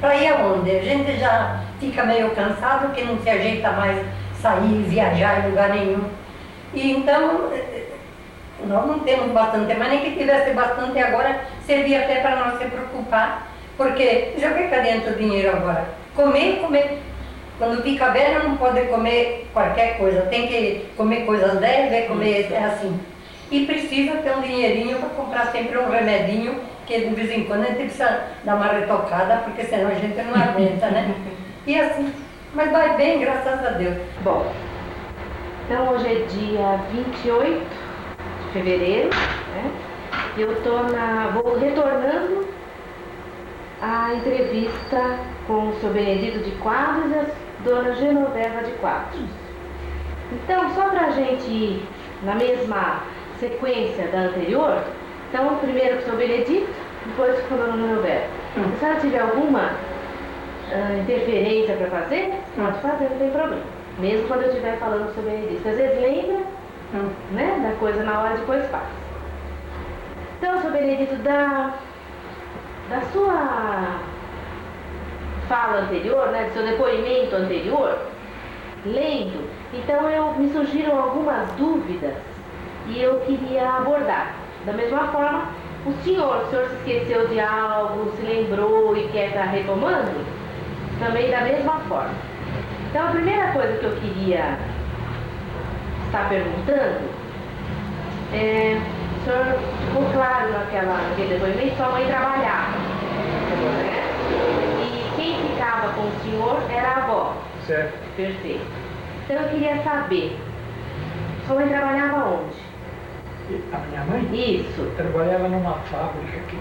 Speaker 3: para ir aonde? A gente já fica meio cansado, que não se ajeita mais sair, viajar em lugar nenhum. E então, nós não temos bastante, mas nem que tivesse bastante agora, servia até para nós se preocupar, porque já vê cá dentro o dinheiro agora. Comer. Quando fica velho não pode comer qualquer coisa, tem que comer coisas leves, comer assim. E precisa ter um dinheirinho para comprar sempre um remedinho, que de vez em quando a gente precisa dar uma retocada, porque senão a gente não aguenta, né? E assim, mas vai bem, graças a Deus.
Speaker 1: Bom, então hoje é dia 28 de fevereiro, né? E eu vou retornando a entrevista com o seu Benedito de Quadros e a dona Genoveva de Quadros. Então, só para a gente ir na mesma sequência da anterior, então primeiro com o seu Benedito, depois com a dona Genoveva. Se a senhora tiver alguma interferência para fazer, pode fazer, não tem problema. Mesmo quando eu estiver falando com o seu Benedito. Às vezes lembra, né, da coisa na hora, depois faz. Então, seu Benedito, da sua fala anterior, né, do seu depoimento anterior, lendo, então me surgiram algumas dúvidas e eu queria abordar. Da mesma forma, o senhor se esqueceu de algo, se lembrou e quer estar retomando, também da mesma forma. Então, a primeira coisa que eu queria estar perguntando o senhor ficou claro naquele depoimento, sua mãe trabalhava, né? E quem ficava com o senhor era a avó.
Speaker 2: Certo.
Speaker 1: Perfeito. Então eu queria saber, sua mãe trabalhava onde?
Speaker 2: A minha mãe?
Speaker 1: Isso.
Speaker 2: Trabalhava numa fábrica que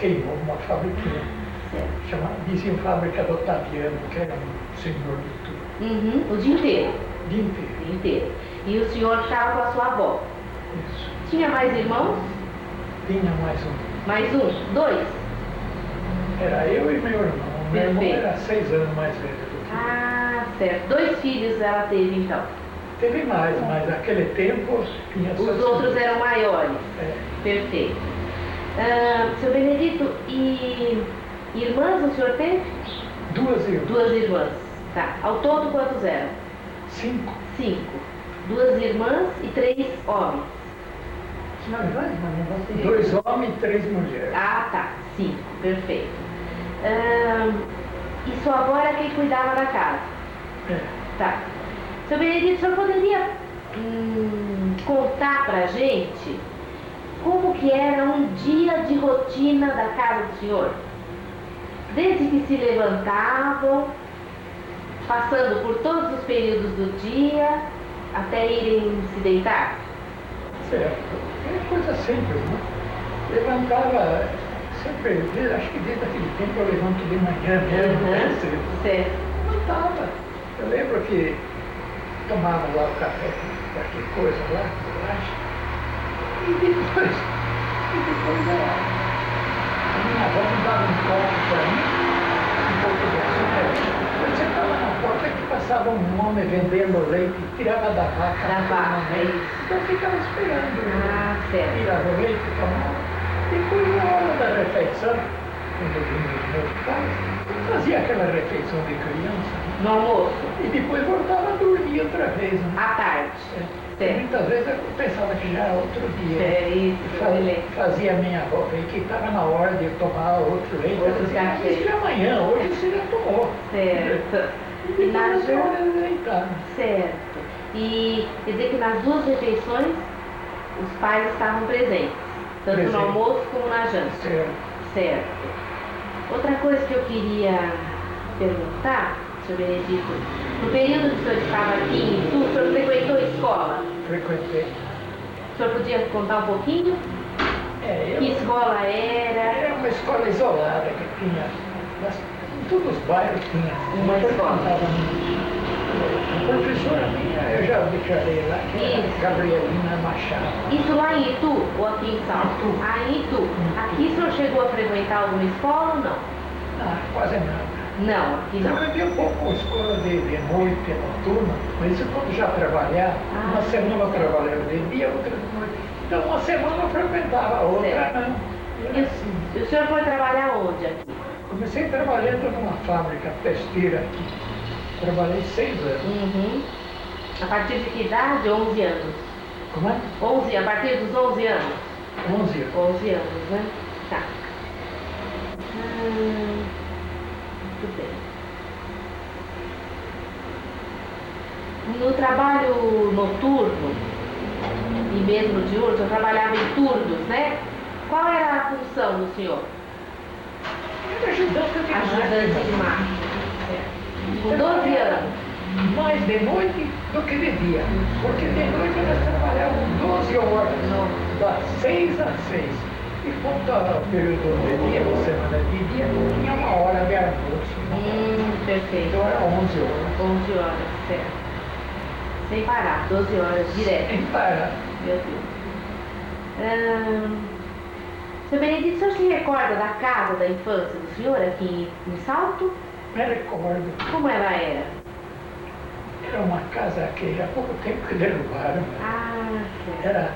Speaker 2: queimou, uma fabriquinha.
Speaker 1: Certo.
Speaker 2: Diziam fábrica do Otaviano, que era um senhor de tudo.
Speaker 1: Uhum. O dia inteiro?
Speaker 2: O dia inteiro.
Speaker 1: O dia inteiro. E o senhor ficava com a sua avó?
Speaker 2: Isso.
Speaker 1: Tinha mais irmãos?
Speaker 2: Tinha mais um.
Speaker 1: Mais um? Dois?
Speaker 2: Era eu e meu irmão. Meu irmão
Speaker 1: Perfeito.
Speaker 2: era 6 anos mais velho do que eu.
Speaker 1: Ah, certo. 2 filhos ela teve então?
Speaker 2: Teve mais, mas naquele tempo tinha só
Speaker 1: Os outros
Speaker 2: cinco.
Speaker 1: eram maiores?
Speaker 2: É.
Speaker 1: Perfeito. Seu Benedito, e irmãs o senhor teve?
Speaker 2: 2 irmãs.
Speaker 1: 2 irmãs. Tá. Ao todo quantos eram?
Speaker 2: 5.
Speaker 1: 5. 2 irmãs e 3 homens.
Speaker 3: Na verdade, mas
Speaker 2: 2 homens e 3 mulheres.
Speaker 1: Ah, tá. 5. Perfeito. E sua avó era quem cuidava da casa?
Speaker 2: É.
Speaker 1: Tá. Seu Benedito, o senhor poderia contar pra gente como que era um dia de rotina da casa do senhor? Desde que se levantavam, passando por todos os períodos do dia, até irem se deitar?
Speaker 2: Certo. É coisa simples, né? Levantava sempre, acho que desde aquele tempo eu levanto de manhã mesmo, né?
Speaker 1: Certo.
Speaker 2: Levantava. Eu lembro que tomava lá o café com qualquer coisa lá, bolacha. E depois a minha avó me dava um copo para mim, um pouco de açúcar. Eu sentava na porta que passava um homem vendendo leite, tirava da vaca.
Speaker 1: Da vaca, é isso.
Speaker 2: Então eu ficava esperando.
Speaker 1: Ah, certo.
Speaker 2: Tirava o leite, tomava. Depois, na hora da refeição, quando eu vinha dos meus pais, eu fazia aquela refeição de criança.
Speaker 1: No almoço?
Speaker 2: E depois voltava a dormir outra vez. Né?
Speaker 1: À tarde? Certo.
Speaker 2: Muitas vezes eu pensava que já era outro dia.
Speaker 1: É isso, eu lembro.
Speaker 2: Fazia a minha avó ver que estava na hora de tomar outro leite.
Speaker 1: Outro
Speaker 2: Eu dizia,
Speaker 1: café.
Speaker 2: isso é amanhã, hoje você já tomou.
Speaker 1: Certo.
Speaker 2: E
Speaker 1: E nas
Speaker 2: depois hora de deitar.
Speaker 1: Certo. E quer dizer que nas 2 refeições os pais estavam presentes, tanto
Speaker 2: Presente.
Speaker 1: no almoço como na janta.
Speaker 2: Certo.
Speaker 1: Certo. Outra coisa que eu queria perguntar, senhor Benedito, no período que o senhor estava aqui em Sul, o senhor frequentou a escola?
Speaker 2: Frequentei.
Speaker 1: O senhor podia contar um pouquinho? Que escola era?
Speaker 2: Era uma escola isolada que tinha, em todos os bairros tinha.
Speaker 1: Uma escola.
Speaker 2: A professora minha, eu já declarei lá, que era
Speaker 1: Isso.
Speaker 2: Gabrielina Machado.
Speaker 1: Isso lá em Itu ou aqui em Salto?
Speaker 2: Itu.
Speaker 1: Ah, em Itu. Aqui o senhor chegou a frequentar alguma escola ou não?
Speaker 2: Ah, quase nada.
Speaker 1: Não, aqui não.
Speaker 2: Eu vi um pouco escola de noite, noturna, mas isso quando já trabalhar,
Speaker 1: Ah.
Speaker 2: uma semana eu trabalhava de dia, outra de noite. Então uma semana eu frequentava, a outra
Speaker 1: Certo.
Speaker 2: não. E era assim.
Speaker 1: E o senhor foi trabalhar onde aqui?
Speaker 2: Comecei trabalhando numa fábrica testeira aqui. Trabalhei 6 anos.
Speaker 1: Uhum. A partir de que idade? 11 anos.
Speaker 2: Como é?
Speaker 1: 11, a partir dos 11 anos?
Speaker 2: 11 anos.
Speaker 1: 11 anos, né? Tá. Muito bem. No trabalho noturno e mesmo diurno, eu trabalhava em turnos, né? Qual era a função do senhor?
Speaker 2: Era ajudante de
Speaker 1: Ajudante de máquina. Com 12 anos.
Speaker 2: Mais de noite do que de dia. Porque de noite nós trabalhávamos 12 horas, das 6 às 6. E quanto ao período de dia, ou semana de dia, tinha uma hora de almoço.
Speaker 1: Perfeito.
Speaker 2: Então era 11 horas.
Speaker 1: 11 horas, certo. Sem parar, 12 horas direto.
Speaker 2: Sem parar.
Speaker 1: Meu Deus. Seu Benedito, o senhor se recorda da casa da infância do senhor aqui em Salto?
Speaker 2: Me recordo.
Speaker 1: Como ela era?
Speaker 2: Era uma casa que há pouco tempo que derrubaram.
Speaker 1: Ah, certo.
Speaker 2: Era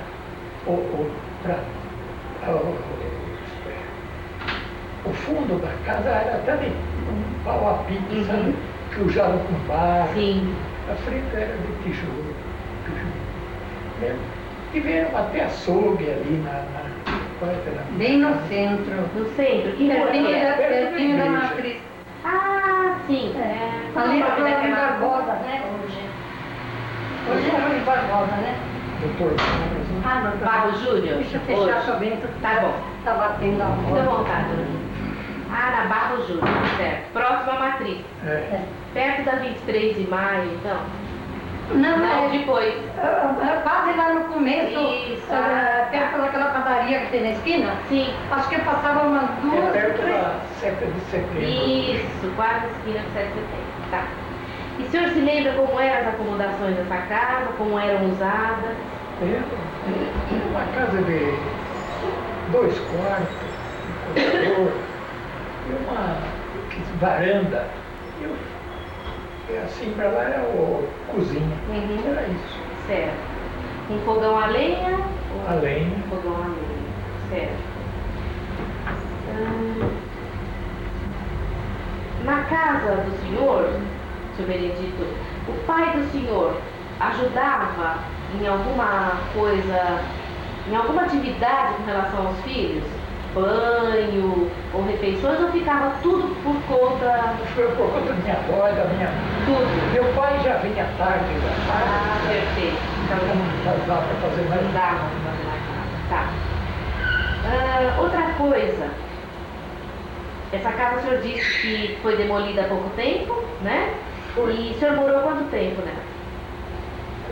Speaker 2: o fundo da casa era até de um pau a pique,
Speaker 1: Uhum.
Speaker 2: sabe? Que usavam com barro.
Speaker 1: Sim.
Speaker 2: A frente era de tijolo. Tiveram até açougue ali
Speaker 3: Bem no centro.
Speaker 1: No centro? Que rua que
Speaker 3: Pertinho
Speaker 1: é?
Speaker 3: da, pertinho da
Speaker 2: igreja.
Speaker 3: matriz.
Speaker 1: Ah, sim. Qual
Speaker 3: Ali
Speaker 1: é o
Speaker 3: é
Speaker 1: nome
Speaker 3: o Rui
Speaker 1: daquela rua?
Speaker 3: Barbosa, né? Hoje é Rui Barbosa, né?
Speaker 2: Doutor Carlos, né?
Speaker 3: Ah, não.
Speaker 1: Barro Júnior?
Speaker 3: Deixa eu fechar sua vento.
Speaker 1: Tá bom.
Speaker 3: Tá batendo a
Speaker 1: Fica à
Speaker 3: porta.
Speaker 1: vontade, dona. Ah, na Barro Júnior, certo. Próximo à matriz.
Speaker 2: É.
Speaker 1: Perto da 23 de maio, então?
Speaker 3: Não,
Speaker 1: Não,
Speaker 3: é
Speaker 1: depois.
Speaker 3: quase lá no começo,
Speaker 1: Isso.
Speaker 3: perto daquela padaria que tem na esquina.
Speaker 1: Sim.
Speaker 3: Acho que passava umas
Speaker 2: É
Speaker 3: duas,
Speaker 2: perto
Speaker 3: três.
Speaker 2: da 7 de setembro.
Speaker 1: Isso, quase esquina do 7 de setembro. Tá. E o senhor se lembra como eram as acomodações dessa casa, como eram usadas?
Speaker 2: Era uma casa de 2 quartos, um corredor, e uma varanda. E assim para lá era a cozinha.
Speaker 1: Uhum.
Speaker 2: Era isso.
Speaker 1: Certo. Um fogão a lenha? Ou-
Speaker 2: A lenha.
Speaker 1: Um fogão a lenha. Certo. Na casa do senhor, seu Benedito, o pai do senhor ajudava em alguma coisa, em alguma atividade com relação aos filhos? Banho ou refeições, ou ficava tudo por conta,
Speaker 2: Foi por conta da minha avó e da minha mãe.
Speaker 1: tudo?
Speaker 2: Meu pai já vinha tarde da
Speaker 1: Ah,
Speaker 2: tarde.
Speaker 1: perfeito.
Speaker 2: Então não dava para fazer mais
Speaker 1: Não dava pra fazer mais nada. Tá. Outra coisa. Essa casa o senhor disse que foi demolida há pouco tempo, né?
Speaker 2: Foi.
Speaker 1: E o senhor morou quanto tempo nela?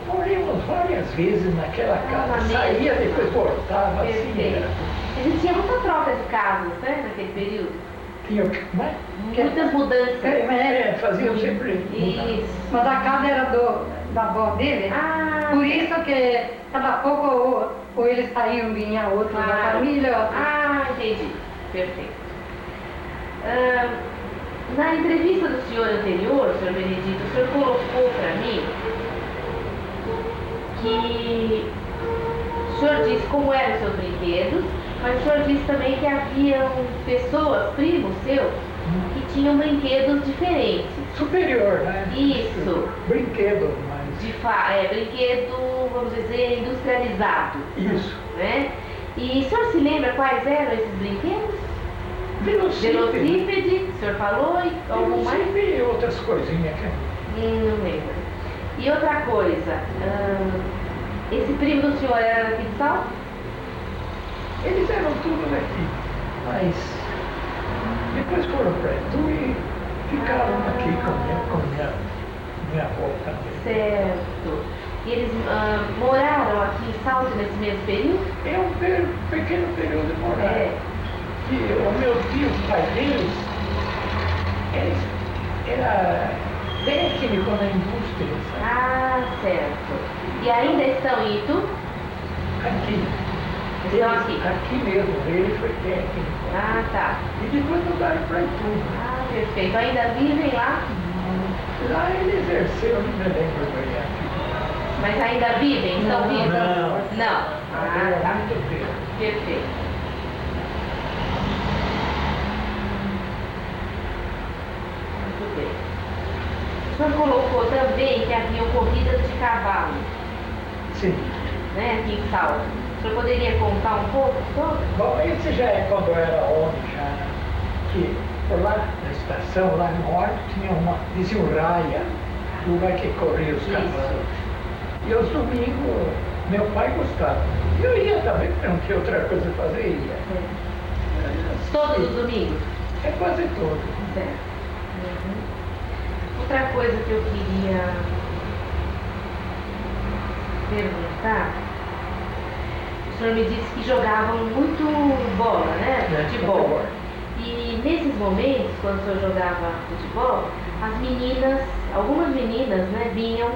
Speaker 2: Moramos várias vezes naquela casa.
Speaker 1: mesmo?
Speaker 2: Saía, depois voltava assim.
Speaker 1: Perfeito.
Speaker 2: Era.
Speaker 1: A gente tinha muita troca de casas, né? Naquele período.
Speaker 2: Tinha o que mais?
Speaker 1: Muitas mudanças.
Speaker 2: Faziam sempre.
Speaker 1: Isso.
Speaker 3: Mas a casa era da avó dele.
Speaker 1: Ah,
Speaker 3: Por isso que cada pouco ou eles saíam, vinha outro da
Speaker 1: claro.
Speaker 3: família. Outro.
Speaker 1: Ah, entendi. Perfeito. Na entrevista do senhor anterior, senhor Benedito, o senhor colocou para mim que o senhor disse como eram os seus brinquedos, mas o senhor disse também que haviam pessoas, primos seus, que tinham brinquedos diferentes.
Speaker 2: Superior, né?
Speaker 1: Isso.
Speaker 2: Brinquedo, mas.
Speaker 1: Brinquedo, vamos dizer, industrializado,
Speaker 2: Isso.
Speaker 1: né? E o senhor se lembra quais eram esses brinquedos? Velocípede, o senhor falou, e algum mais?
Speaker 2: Velocípede e outras coisinhas que.
Speaker 1: Não lembro. E outra coisa, esse primo do senhor era daqui de Salto?
Speaker 2: Eles eram tudo daqui, mas depois foram para Itu e ficaram aqui com minha avó também.
Speaker 1: Certo. E eles moraram aqui em Salto nesse mesmo período?
Speaker 2: É um pequeno período de morar.
Speaker 1: É.
Speaker 2: Que o meu tio, o pai deles, era técnico na indústria, sabe?
Speaker 1: Ah, certo. E ainda estão em Itu?
Speaker 2: Aqui.
Speaker 1: Estão aqui?
Speaker 2: Aqui mesmo, ele foi técnico.
Speaker 1: Ah, tá.
Speaker 2: E depois mudaram para Itu.
Speaker 1: Ah, perfeito. Ainda vivem lá?
Speaker 2: Lá ele exerceu, não me lembro bem aqui.
Speaker 1: Mas ainda vivem? Estão vivos? Não. Ah, tá.
Speaker 2: Muito tempo.
Speaker 1: Perfeito. Muito bem. O senhor colocou também que haviam corridas de cavalo,
Speaker 2: Sim.
Speaker 1: né, aqui em Salto. O senhor poderia contar um pouco sobre?
Speaker 2: Bom, esse já é quando eu era homem, já, né? Que por lá na estação, lá no norte, tinha dizia o raia, lugar que corria os
Speaker 1: Isso.
Speaker 2: cavalos. E aos domingos, meu pai gostava. Eu ia também, porque não tinha outra coisa a fazer, ia.
Speaker 1: Todos os domingos?
Speaker 2: É quase todo.
Speaker 1: Certo. Outra coisa que eu queria perguntar, o senhor me disse que jogavam muito bola, né? Futebol. E nesses momentos, quando o senhor jogava futebol, as meninas, algumas meninas, né, vinham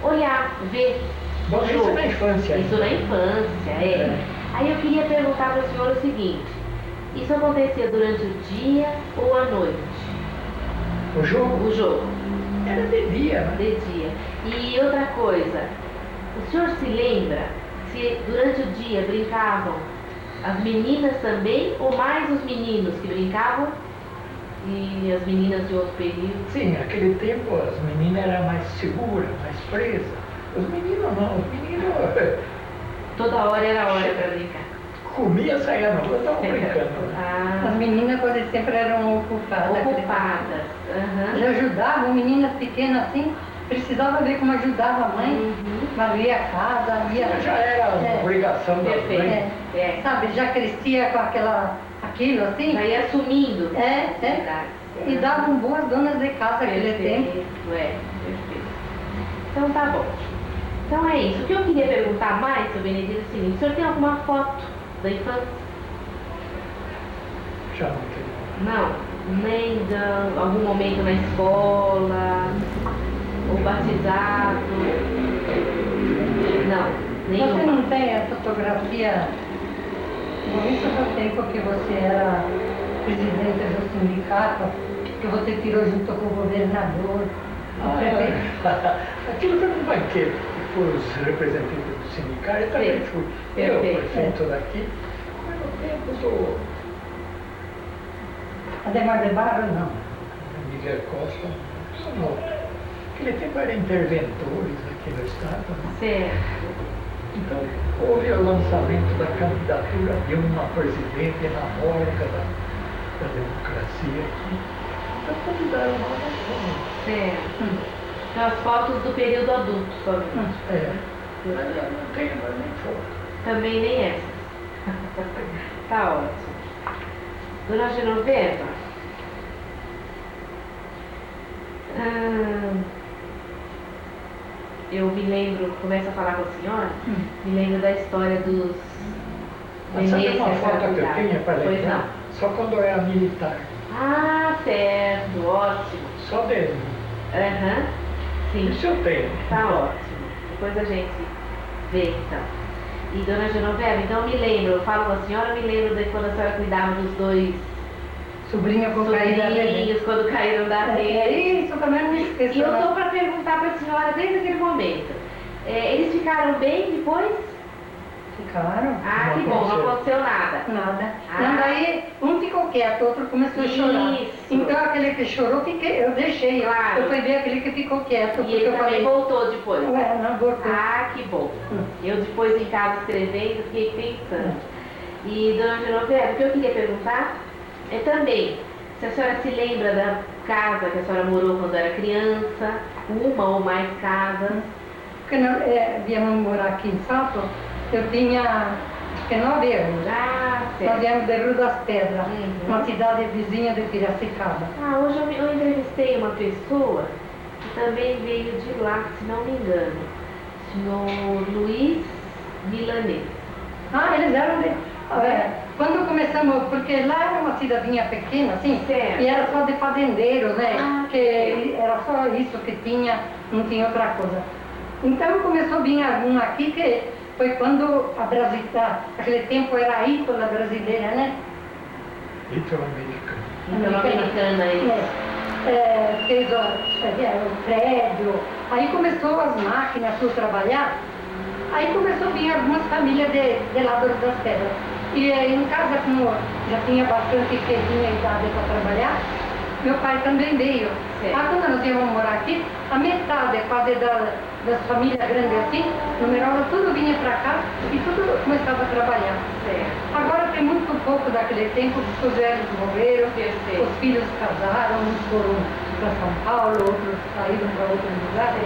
Speaker 1: olhar, ver
Speaker 2: Bom,
Speaker 1: o
Speaker 2: isso
Speaker 1: jogo.
Speaker 2: na infância.
Speaker 1: Isso na infância, é.
Speaker 2: É.
Speaker 1: Aí eu queria perguntar para o senhor o seguinte, isso acontecia durante o dia ou à noite?
Speaker 2: O jogo
Speaker 1: O jogo?
Speaker 2: era de dia, né?
Speaker 1: De dia. E outra coisa, o senhor se lembra se durante o dia brincavam as meninas também ou mais os meninos que brincavam e as meninas de outro período?
Speaker 2: Sim, naquele tempo as meninas eram mais seguras, mais presas. Os meninos não, os meninos
Speaker 1: Toda hora era hora para brincar.
Speaker 2: comiam, saíam na rua, estavam brincando. Né?
Speaker 3: As
Speaker 1: Ah,
Speaker 3: meninas quase sempre eram ocupadas.
Speaker 1: ocupadas. Aham.
Speaker 3: Já ajudavam, meninas pequenas assim, precisava ver como ajudava a mãe,
Speaker 1: Uhum.
Speaker 3: varria a casa, ia.
Speaker 2: Já era
Speaker 3: É.
Speaker 2: obrigação das
Speaker 1: Perfeito.
Speaker 2: mães.
Speaker 1: É.
Speaker 3: Sabe, já crescia com aquilo assim.
Speaker 1: Já ia assumindo.
Speaker 3: É.
Speaker 1: Verdade.
Speaker 3: E davam boas donas de casa aquele tempo.
Speaker 1: Perfeito, perfeito. Então tá bom. Então é isso. O que eu queria perguntar mais, seu Benedito, é o seguinte, o senhor tem alguma foto da infância?
Speaker 2: Já não tem.
Speaker 1: Não? Nem de algum momento na escola, ou batizado? Não,
Speaker 3: Você
Speaker 1: nenhuma.
Speaker 3: não tem a fotografia? Bom, isso eu tem porque você era presidente do sindicato, que você tirou junto com o governador, o prefeito.
Speaker 2: Aquilo foi um banquete que foi os representantes do sindicato, eu também fui. Eu,
Speaker 1: Perfeito.
Speaker 2: prefeito daqui, mas no tempo do
Speaker 3: Ademar de Barros, não.
Speaker 2: Miguel Costa, não. Naquele tempo eram interventores aqui no estado, né?
Speaker 1: Certo.
Speaker 2: Então, houve o lançamento da candidatura de uma presidente enamórica da democracia aqui. Então, convidaram nós, nós fomos.
Speaker 1: Certo. Então, as fotos do período adulto somente.
Speaker 2: É, mas eu não tenho mais nem foto.
Speaker 1: Também nem essas. Tá ótimo. Dona Genoveva, eu me lembro, começo a falar com a senhora, me lembro da história dos
Speaker 2: Mas sabe
Speaker 1: nenês
Speaker 2: uma foto que eu
Speaker 1: engravidados.
Speaker 2: tinha para
Speaker 1: Pois
Speaker 2: lembrar?
Speaker 1: não.
Speaker 2: Só quando eu era militar.
Speaker 1: Ah, certo, ótimo.
Speaker 2: Só dele.
Speaker 1: Aham, sim.
Speaker 2: Isso eu tenho.
Speaker 1: Tá ótimo. Depois a gente vê então. E dona Genoveva, então eu me lembro, eu falo com a senhora, eu me lembro de quando a senhora cuidava dos dois
Speaker 3: Sobrinha com caída da bebê.
Speaker 1: sobrinhos, quando caíram da rede.
Speaker 3: Isso também não esqueço.
Speaker 1: E eu
Speaker 3: não.
Speaker 1: estou para perguntar para a senhora desde aquele momento. Eles ficaram bem depois?
Speaker 3: Ficaram.
Speaker 1: Ah,
Speaker 2: Não
Speaker 1: que bom, não
Speaker 2: aconteceu.
Speaker 1: aconteceu nada.
Speaker 3: Nada.
Speaker 1: Ah.
Speaker 3: Não, daí um ficou quieto, o outro começou a chorar.
Speaker 1: Isso.
Speaker 3: Então aquele que chorou, eu deixei.
Speaker 1: Claro.
Speaker 3: Eu fui ver aquele que ficou quieto,
Speaker 1: E
Speaker 3: porque
Speaker 1: ele
Speaker 3: eu
Speaker 1: também
Speaker 3: falei.
Speaker 1: voltou depois.
Speaker 3: Ué, não voltou.
Speaker 1: Ah, que bom. Eu depois em casa escrevendo, fiquei pensando. E dona Genoveva, o que eu queria perguntar é também, se a senhora se lembra da casa que a senhora morou quando era criança, uma ou mais casas.
Speaker 3: Porque nós viemos morar aqui em Salto, eu tinha acho que 9 anos.
Speaker 1: Ah,
Speaker 3: Nós
Speaker 1: certo.
Speaker 3: viemos de Rio das Pedras,
Speaker 1: Uhum.
Speaker 3: uma cidade vizinha de Piracicaba.
Speaker 1: Ah, hoje eu entrevistei uma pessoa que também veio de lá, se não me engano. O Senhor Luiz Milanês.
Speaker 3: Eles eram de... quando começamos, porque lá era uma cidadezinha pequena, assim,
Speaker 1: Certo.
Speaker 3: e era só de fazendeiros, né?
Speaker 1: Que
Speaker 3: Que era só isso que tinha, não tinha outra coisa. Então começou a vir algum aqui que foi quando a brasileira, aquele tempo era a Ícola brasileira, né?
Speaker 2: Italo-americano.
Speaker 1: Então, americana aí.
Speaker 3: Fez o prédio, aí começou as máquinas para trabalhar, aí começou a vir algumas famílias de Lavras das Pedras. E em casa, como já tinha bastante que tinha idade para trabalhar, meu pai também veio. Quando nós íamos morar aqui, a metade quase das famílias grandes assim, numerosas, tudo vinha para cá e tudo começava a trabalhar. Agora tem muito pouco daquele tempo, os velhos morreram, os filhos casaram, uns foram para São Paulo, outros saíram para outros lugares.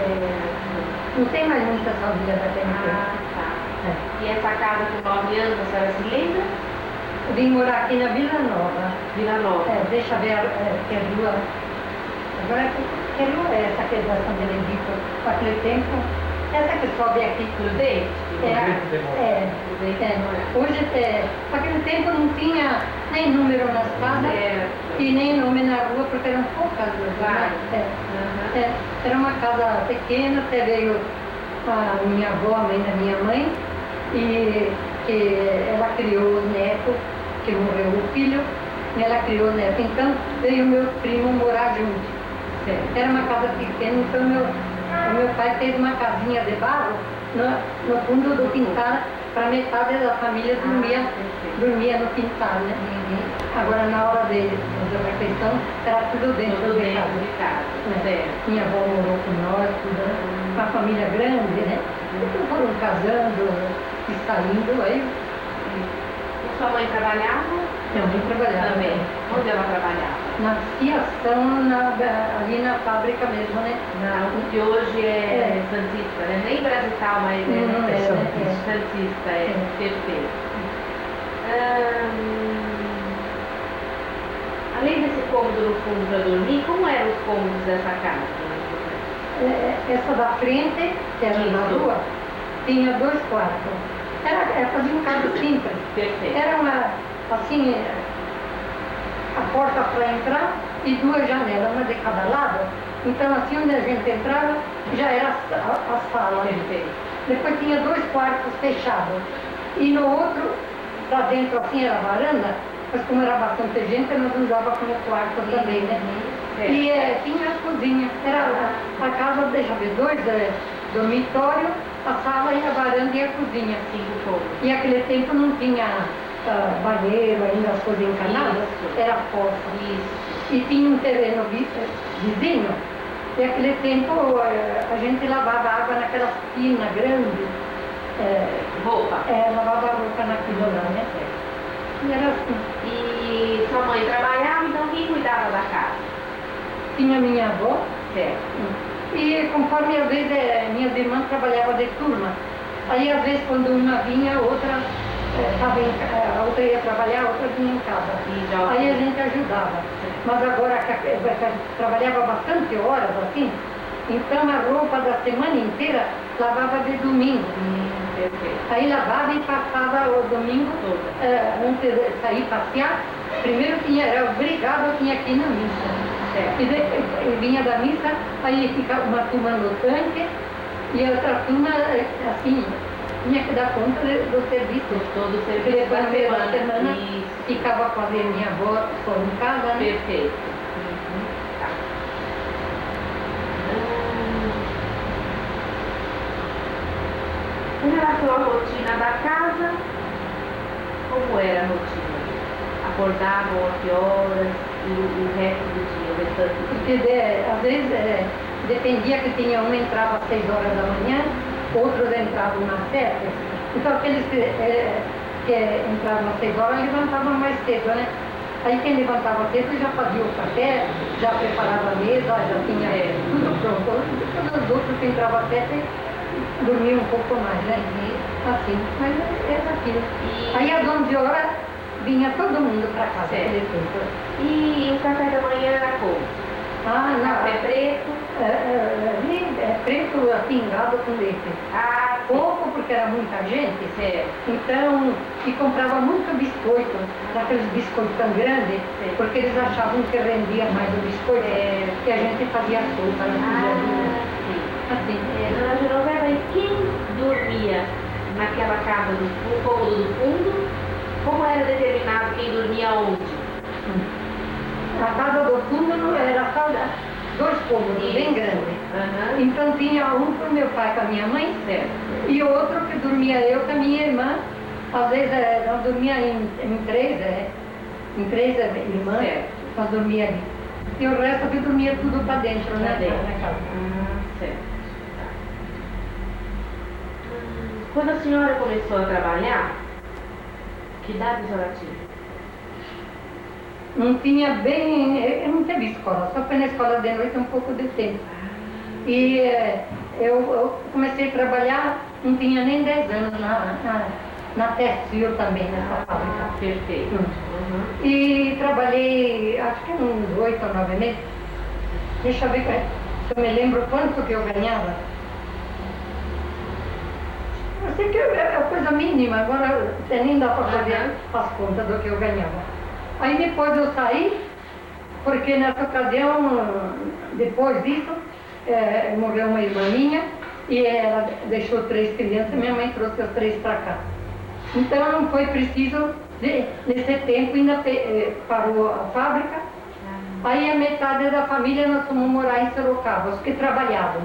Speaker 3: Não tem mais muita família daquele tempo.
Speaker 1: Tá. E essa casa com 9 anos, a senhora se lembra?
Speaker 3: Eu vim morar aqui na Vila Nova.
Speaker 1: Vila Nova.
Speaker 3: Deixa eu ver que é rua. Agora, que rua é essa que é da São Benedito? Naquele tempo, essa que sobe aqui.
Speaker 1: Prudente?
Speaker 3: Hoje, naquele tempo não tinha nem número nas casas e nem nome na rua, porque eram poucas ruas. Era uma casa pequena, até veio a minha avó, a mãe da minha mãe, e que ela criou os netos, que morreu o filho, e ela criou os netos. Então veio meu primo morar junto. Era uma casa pequena, então o meu pai fez uma casinha de barro no fundo do quintal, para metade da família dormia no quintal, né? Agora na hora de fazer a refeição, era tudo dentro de casa. Minha avó morou com nós, tudo, uma família grande, né? Então foram casando e saindo, aí
Speaker 1: E sua mãe trabalhava?
Speaker 3: minha mãe trabalhava.
Speaker 1: Também. Onde ela trabalhava?
Speaker 3: Na fiação, ali na fábrica mesmo, né?
Speaker 1: O que hoje é Santista, né? Nem Brasital, mas
Speaker 3: Não,
Speaker 1: Santista, perfeito. Além desse cômodo no fundo para dormir, como eram os cômodos dessa casa?
Speaker 3: Essa da frente, que era na rua, tinha 2 quartos. Fazia um casa simples.
Speaker 1: Perfeito.
Speaker 3: Era assim, a porta para entrar e 2 janelas, uma de cada lado. Então assim, onde a gente entrava, já era a sala.
Speaker 1: Perfeito.
Speaker 3: Depois tinha 2 quartos fechados. E no outro, para dentro assim, era a varanda, mas como era bastante gente, nós usava como quarto também, né? E tinha a cozinha. Era a casa, deixa eu ver, 2 dormitórios, a sala e a varanda e a cozinha.
Speaker 1: 5 cômodos.
Speaker 3: E naquele tempo não tinha banheiro, ainda as coisas encanadas, era fossa. E tinha um terreno vizinho, e naquele tempo a gente lavava água naquelas piscinas grandes.
Speaker 1: Roupa?
Speaker 3: Lavava roupa naquilo lá, né? E era assim.
Speaker 1: E sua mãe trabalhava, então quem cuidava da casa?
Speaker 3: Tinha minha avó,
Speaker 1: Certo.
Speaker 3: e conforme às vezes minhas irmãs trabalhavam de turma, aí às vezes quando uma vinha, a outra a outra ia trabalhar, a outra vinha em casa. Aí a gente ajudava. Mas agora trabalhava bastante horas assim, então a roupa da semana inteira lavava de domingo. Aí lavava e passava o domingo, antes de sair passear, primeiro era obrigado, tinha que ir na missa. E vinha da missa, aí ficava uma turma no tanque e a outra turma, assim, tinha que dar conta do serviço.
Speaker 1: Todo o serviço
Speaker 3: Depois, no meio da semana,
Speaker 1: Isso.
Speaker 3: ficava com a minha avó só em casa, né?
Speaker 1: Perfeito. Tá. Em relação à rotina da casa, como era a rotina? Acordavam a que horas e o resto do dia, o restante do dia?
Speaker 3: Porque às vezes dependia que tinha um entrava às 6 horas da manhã, outros entravam às 7. Então aqueles que entravam às 6 horas levantavam mais cedo, né? Aí quem levantava cedo já fazia o café, já preparava a mesa, já tinha tudo pronto. Todos os outros que entravam às 7 dormiam um pouco mais, né? Assim, mas era aquilo. Aí às 11 horas vinha todo mundo para casa.
Speaker 1: E o café da manhã era como?
Speaker 3: Ah, não.
Speaker 1: Café preto?
Speaker 3: Ali é preto pingado com leite.
Speaker 1: Ah,
Speaker 3: Pouco, porque era muita gente.
Speaker 1: certo.
Speaker 3: Então, e comprava muito biscoito, daqueles biscoitos tão grandes, porque eles achavam que rendia mais o biscoito, que a gente fazia sopa no dia a dia.
Speaker 1: Sim.
Speaker 3: Assim.
Speaker 1: Dona Genoveva, e quem dormia naquela casa do cômodo do fundo? Como era determinado quem dormia onde?
Speaker 3: A casa do fundo não era só dois cômodos, bem grandes.
Speaker 1: Aham.
Speaker 3: Então tinha um para o meu pai com a minha mãe,
Speaker 1: Certo.
Speaker 3: e outro que dormia eu com a minha irmã. Às vezes nós dormíamos em três irmãs,
Speaker 1: Certo.
Speaker 3: nós dormíamos ali. E o resto que dormia tudo para dentro, né? Na casa.
Speaker 1: Certo. Quando a senhora começou a trabalhar, que idade a senhora tinha?
Speaker 3: Não tinha bem, eu não teve escola, só foi na escola de noite um pouco de tempo. E eu comecei a trabalhar, não tinha nem 10 anos na Tessil também, nessa fábrica.
Speaker 1: Perfeito. Uhum.
Speaker 3: E trabalhei, acho que uns 8 ou 9 meses. Deixa eu ver se eu me lembro quanto que eu ganhava. Eu sei que é coisa mínima, agora nem dá para fazer as contas do que eu ganhava. Aí depois eu saí, porque nessa ocasião, depois disso, morreu uma irmã minha e ela deixou 3 crianças, minha mãe trouxe as 3 para cá. Então não foi preciso, nesse tempo ainda parou a fábrica, aí a metade da família nós fomos morar em Sorocaba, os que trabalhavam.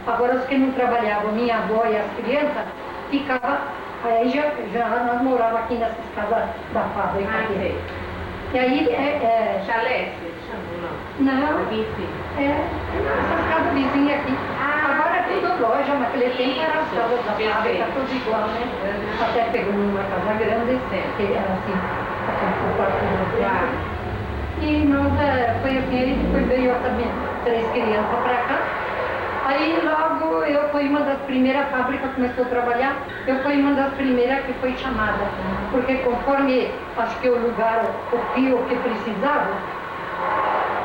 Speaker 3: Agora os que não trabalhavam, minha avó e as crianças, ficavam, aí já nós morávamos aqui nessas casas da fábrica.
Speaker 1: Sei.
Speaker 3: E aí
Speaker 1: Chalé, não?
Speaker 3: não,
Speaker 1: Aqui em cima.
Speaker 3: essas casas vizinhas aqui. Agora é tudo loja, naquele tempo era as casas da fábrica, tudo igual, né? Até pegou uma casa grande, que era assim, o quarto do
Speaker 1: Claro.
Speaker 3: E nós, foi assim, aí depois veio também 3 crianças para cá. Aí logo eu fui uma das primeiras, a fábrica começou a trabalhar, eu fui uma das primeiras que foi chamada. Porque conforme, acho que o lugar, o que precisava,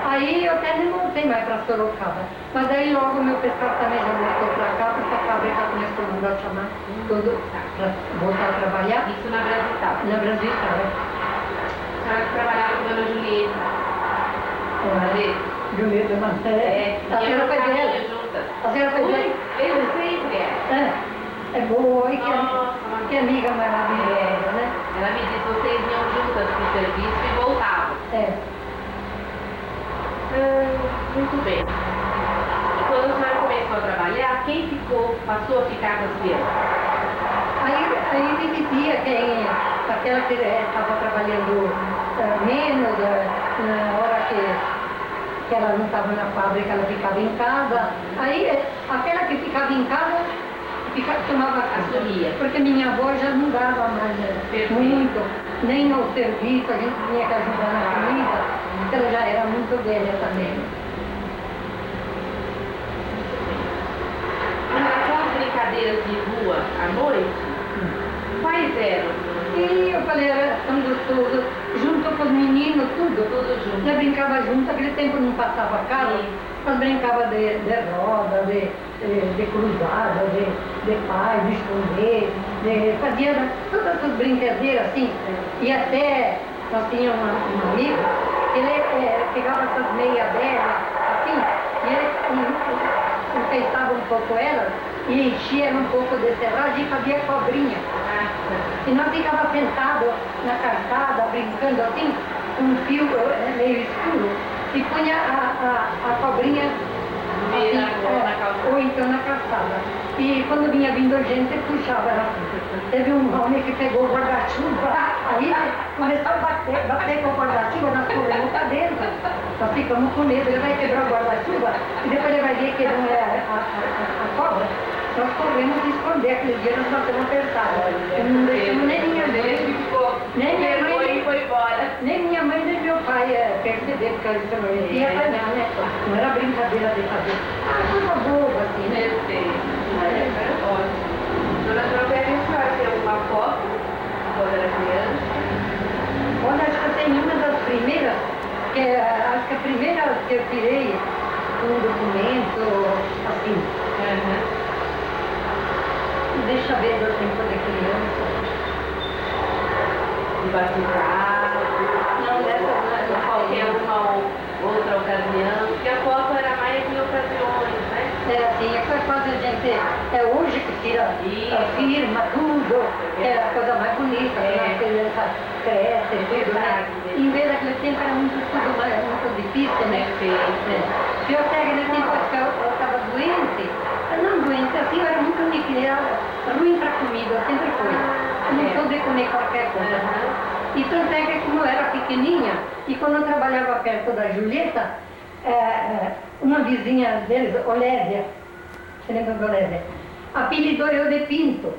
Speaker 3: aí eu até não voltei mais para Sorocaba. Mas aí logo meu pessoal também já voltou para cá, porque a fábrica começou a mandar chamar tudo para voltar a trabalhar.
Speaker 1: Isso na Brasital.
Speaker 3: Na Brasil,
Speaker 1: A senhora que trabalhava com a Dona Julieta.
Speaker 3: Julieta Manté. A senhora foi dela. A senhora foi dela.
Speaker 1: Eu sempre é.
Speaker 3: É boa, e
Speaker 1: Nossa,
Speaker 3: que amiga maravilhosa, né?
Speaker 1: Ela me disse, vocês iam juntas pro serviço e voltavam. Muito bem. E quando a senhora começou a trabalhar, quem passou a ficar com as crianças?
Speaker 3: Aí dividia aquela que estava trabalhando menos, na hora que ela não estava na fábrica, ela ficava em casa. Aí aquela que ficava em casa, tomava
Speaker 1: Assumia.
Speaker 3: porque minha avó já não dava mais muito, nem no serviço, a gente tinha que ajudar na comida, porque ela já era muito velha também.
Speaker 1: Aquelas brincadeiras de rua à noite, quais eram?
Speaker 3: E eu falei, era tão gostoso, junto com os meninos, tudo.
Speaker 1: Tudo junto.
Speaker 3: Já brincava junto, aquele tempo não passava carro, nós brincava de roda, de cruzada, de pai, de esconder, fazia todas essas brincadeiras assim. E até nós tínhamos um amigo, ele pegava essas meias dela, assim, e ele enfeitava um pouco elas e enchia um pouco de serragem e fazia cobrinha. E nós ficávamos sentados na calçada, brincando assim, com um fio meio escuro, e punha a cobrinha assim, ou então na calçada. E quando vinha vindo gente, puxava ela assim. Teve um homem que pegou o guarda-chuva, aí começou a bater com o guarda-chuva, nós corremos para dentro. Nós ficamos com medo, ele vai quebrar o guarda-chuva, e depois ele vai ver que não é a cobra. Nós corremos de esconder, aquele dia nós batemos apertados. Não deixamos nem minha mãe, nem minha mãe, nem meu pai perceber, porque eles não ia apanhar, né? Não era brincadeira de fazer. Coisa boba, assim, né?
Speaker 1: Ótimo. Dona Genoveva, a senhora tem alguma foto quando era criança?
Speaker 3: Olha, acho que eu tenho uma das primeiras, acho que a primeira que eu tirei um documento, assim, deixa ver do tempo de criança.
Speaker 1: De batizado?
Speaker 3: Não, dessa
Speaker 1: Ou qualquer uma outra ocasião? Porque a foto era mais em ocasiões, né?
Speaker 3: É assim, é quase a gente, é hoje que tira a firma, tudo, que é a coisa mais bonita, quando a criança cresce, tudo, né? Em vez daquele tempo era tudo mais, muito difícil, né? Eu até aquele tempo eu estava doente, não doente, assim, eu era muito líquida, era ruim para comida, eu sempre fui. Eu não sou de comer qualquer coisa. E tanto é que como eu era pequenininha, e quando eu trabalhava perto da Julieta, uma vizinha deles, Olésia, você lembra da Olésia? Apelidou eu de Pinto.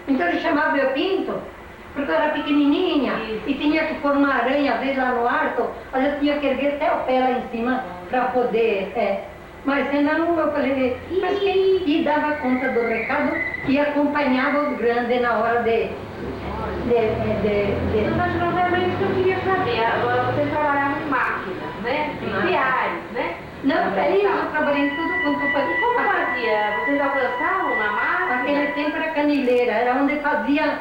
Speaker 3: Então ele chamava eu Pinto, porque eu era pequenininha e tinha que pôr uma aranha, às vezes lá no alto, às vezes tinha que erguer até o pé lá em cima para poder. Mas senão eu falei, e dava conta do recado e acompanhava os grandes na hora de.
Speaker 1: Mas não é isso que eu queria saber. Agora você trabalhava em máquinas, né? Em diários, né?
Speaker 3: Não, feliz, eu trabalhei em tudo quanto eu fazia.
Speaker 1: Como fazia? Vocês alcançavam na máquina?
Speaker 3: Aquele tempo era canileira, era onde fazia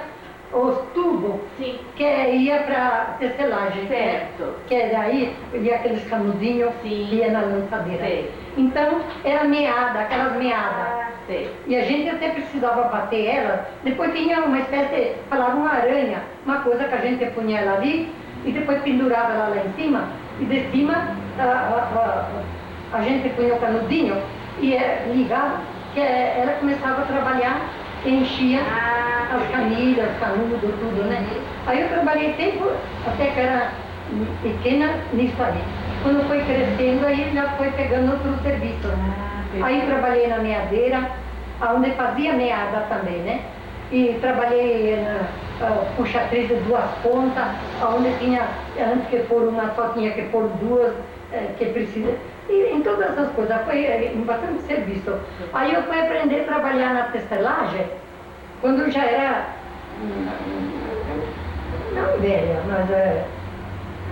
Speaker 3: os tubos,
Speaker 1: Sim.
Speaker 3: que ia para tecelagem.
Speaker 1: Certo.
Speaker 3: Né? Que daí ia aqueles canudinhos
Speaker 1: Sim.
Speaker 3: que ia na lançadeira.
Speaker 1: Sei.
Speaker 3: Então era meada, aquelas meadas.
Speaker 1: Sei.
Speaker 3: E a gente até precisava bater ela. Depois tinha uma espécie, falava uma aranha, uma coisa que a gente punha ela ali e depois pendurava ela lá em cima. E de cima a gente punha o canudinho e ligava, que ela começava a trabalhar e enchia as canilhas, canudo, tudo, né? Aí eu trabalhei tempo, até que era pequena, nisso aí. Quando foi crescendo, aí já foi pegando outro serviço. Aí trabalhei na meadeira, onde fazia meada também, né? E trabalhei na puxatriz de duas pontas, onde tinha, antes que pôr uma só, tinha que pôr duas, que precisa. E em todas essas coisas, foi em bastante serviço. Aí eu fui aprender a trabalhar na tecelagem, quando eu já era, não velha, mas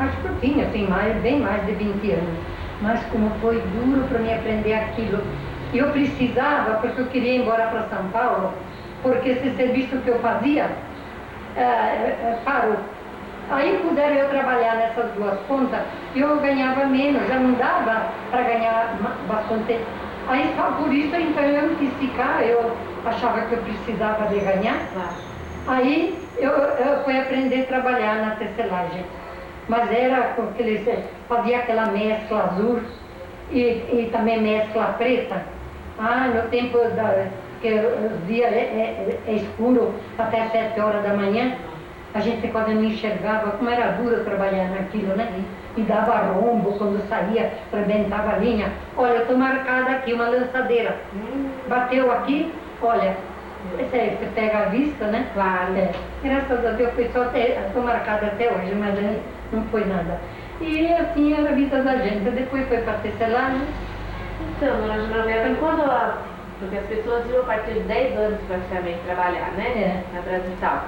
Speaker 3: acho que eu tinha, assim, bem mais de 20 anos. Mas como foi duro para mim aprender aquilo. E eu precisava, porque eu queria ir embora para São Paulo, porque esse serviço que eu fazia parou. Aí puderam eu trabalhar nessas duas pontas e eu ganhava menos, já não dava para ganhar bastante. Aí só por isso, então eu não quis ficar, eu achava que eu precisava de ganhar. Aí eu fui aprender a trabalhar na tecelagem. Mas era porque eles faziam aquela mescla azul e também mescla preta. No tempo que o dia é escuro até 7 horas da manhã, a gente quase não enxergava como era duro trabalhar naquilo, né? E dava rombo quando saía, arrebentava a linha. Olha, eu estou marcada aqui, uma lançadeira. Bateu aqui, olha, você pega a vista, né?
Speaker 1: Claro.
Speaker 3: Graças a Deus, estou marcada até hoje, mas não foi nada. E assim era a vida da gente. Depois foi para tecelagem.
Speaker 1: Então, dona Genoveva, porque as pessoas iam a partir de 10 anos praticamente trabalhar, né? Na Brasil e tal.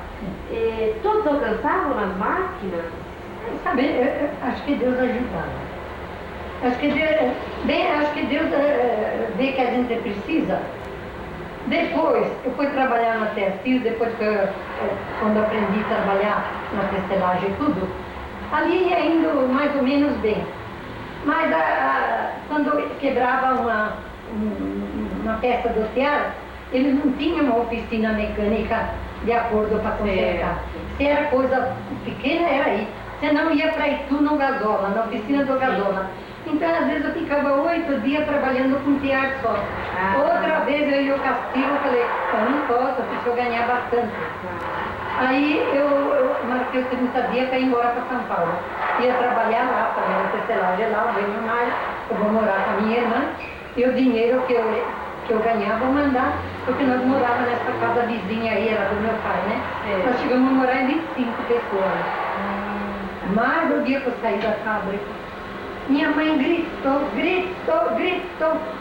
Speaker 1: Todos alcançavam nas máquinas?
Speaker 3: Sabe, eu acho que Deus ajudava. Acho que Deus vê que a gente precisa. Depois, eu fui trabalhar na Testil, depois que quando aprendi a trabalhar na tecelagem e tudo, ali ia indo mais ou menos bem. Mas quando quebrava uma peça do tear, eles não tinham uma oficina mecânica de acordo para consertar. Se era coisa pequena, era aí. Senão ia para Itu no Gasola, na oficina do Gasola. Então, às vezes, eu ficava 8 dias trabalhando com tear só. Outra vez eu ia ao castigo, falei, eu não posso, preciso ganhar bastante. Aí eu marquei os 30 dias para ir embora para São Paulo. Ia trabalhar lá também, na tecelagem lá, não venho mais, eu vou morar com a minha irmã. E o dinheiro que eu ganhava eu mandar, porque nós morávamos nessa casa vizinha aí, era do meu pai, né? Nós chegamos a morar em 25 pessoas. Mas o dia que eu saí da fábrica, minha mãe gritou,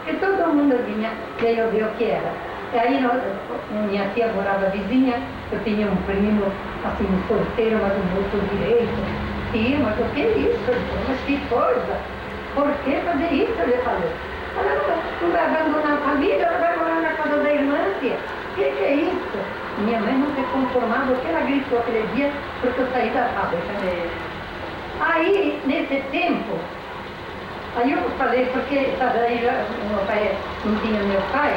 Speaker 3: que todo mundo vinha, veio ver o que era. E aí minha tia morava vizinha, eu tinha um primo, assim, um solteiro, mas um outro direito. Tia, mas o que é isso? Mas que coisa! por que fazer isso? Ele falou. Ela não vai abandonar a família, ela vai morar na casa da irmã, tia. O que é isso? Minha mãe não se conformava, porque ela gritou aquele dia, porque eu saí da fábrica. Aí, nesse tempo, aí eu falei, porque sabe, aí meu pai não tinha meu pai,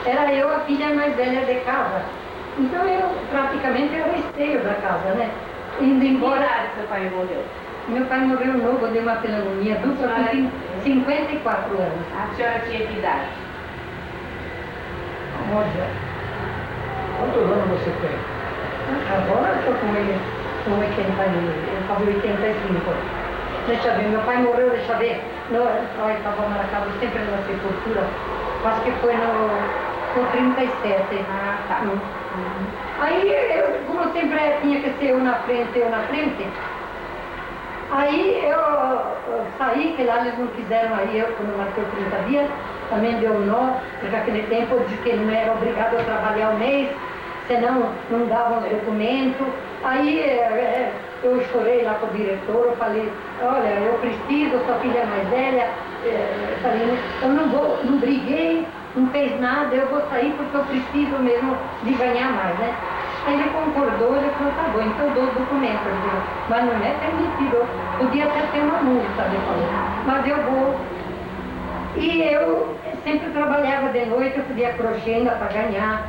Speaker 3: era eu a filha mais velha de casa. Então eu praticamente era o esteio da casa, né? Indo embora.
Speaker 1: Que idade seu pai morreu?
Speaker 3: Meu pai morreu novo de uma pneumonia dupla com 54 anos.
Speaker 1: A senhora tinha que idade?
Speaker 3: Olha,
Speaker 2: Quantos anos você tem?
Speaker 3: agora eu estou com 80 anos, eu faço 85. Deixa eu ver, meu pai morreu, deixa eu ver, olha, estava marcado sempre na sepultura, acho que foi no 37.
Speaker 1: Ah, tá.
Speaker 3: Aí, eu, como sempre tinha que ser eu na frente, aí eu saí, que lá eles não quiseram, aí eu, quando marcou 30 dias, também deu um nó, porque naquele tempo eu disse que não era obrigado a trabalhar um mês, senão não davam os documentos. Aí eu chorei lá com o diretor, eu falei, olha, eu preciso, sua filha é mais velha, falei, eu não briguei, não fez nada, eu vou sair porque eu preciso mesmo de ganhar mais, né? Aí ele concordou, ele falou, tá bom, então eu dou os documentos, mas não é permitido, podia até ter uma multa, ele falou, mas eu vou. E eu sempre trabalhava de noite, eu podia crochê ainda para ganhar,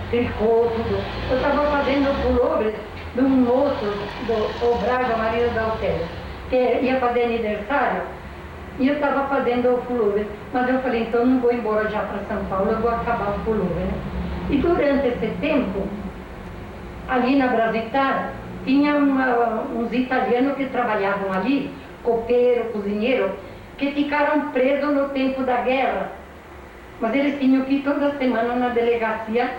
Speaker 3: tricô, tudo. Eu estava fazendo pullover de um moço, do Braga, marido da Altéria, que ia fazer aniversário, e eu estava fazendo o pullover. Mas eu falei, então não vou embora já para São Paulo, eu vou acabar o pullover, né? E durante esse tempo, ali na Brasitar, tinha uns italianos que trabalhavam ali, copeiro, cozinheiro, que ficaram presos no tempo da guerra. Mas eles tinham que ir toda semana na delegacia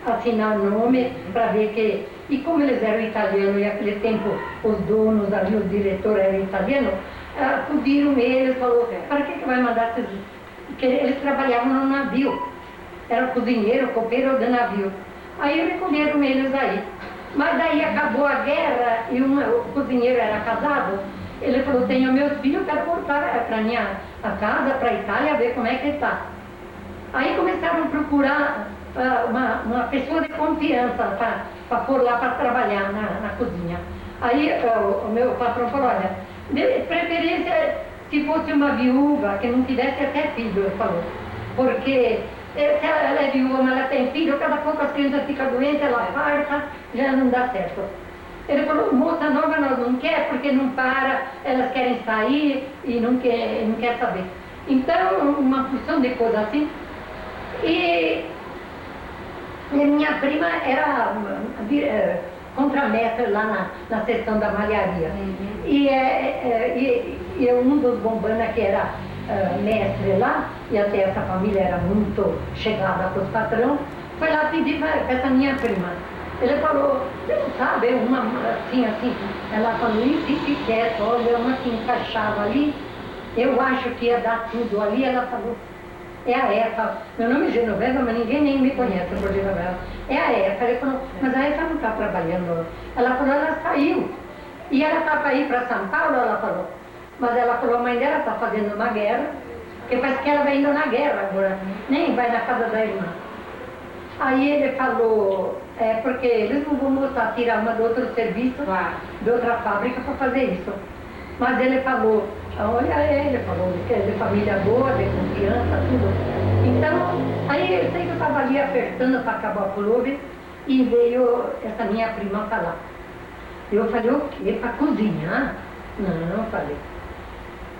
Speaker 3: assinar o nome para ver que... E como eles eram italianos e naquele tempo os donos ali, os diretores eram italianos, acudiram eles, falou, para que vai mandar esses... Porque eles trabalhavam no navio, era cozinheiro, copeiro de navio. Aí recolheram eles aí. Mas daí acabou a guerra e o cozinheiro era casado. Ele falou, tenho meus filhos, quero voltar para a casa, para a Itália, ver como é que está. Aí começaram a procurar uma pessoa de confiança para pôr lá para trabalhar na cozinha. Aí o meu patrão falou, olha, de preferência se fosse uma viúva que não tivesse até filho, ele falou. Porque se ela é viúva, mas ela tem filho, cada pouco as crianças ficam doentes, ela farta, já não dá certo. Ele falou, moça nova nós não quer, porque não para, elas querem sair e não quer saber. Então, uma porção de coisa assim. E minha prima era contramestre lá na seção da malharia. E um dos bombanas que era mestre lá, e até essa família era muito chegada com os patrão, foi lá pedir para essa minha prima. Ele falou, você não sabe, uma assim, ela falou, fique quieto, olha, uma que encaixava ali, eu acho que ia dar tudo ali, ela falou, é a EFA, meu nome é Genoveva, mas ninguém nem me conhece por Genoveva, é a EFA. Ele falou, mas a EFA não está trabalhando. Ela falou, ela saiu, e ela está para ir para São Paulo, ela falou, mas ela falou, a mãe dela está fazendo uma guerra, que parece que ela vai indo na guerra agora, nem vai na casa da irmã. Aí ele falou, porque eles não vão botar, tirar uma do outro serviço, de outra fábrica para fazer isso. Mas ele falou, olha ele falou, que é de família boa, de confiança, tudo. Então, aí eu sei que eu estava ali apertando para acabar o pullover e veio essa minha prima falar. Eu falei, o quê? Para cozinhar? Não, falei.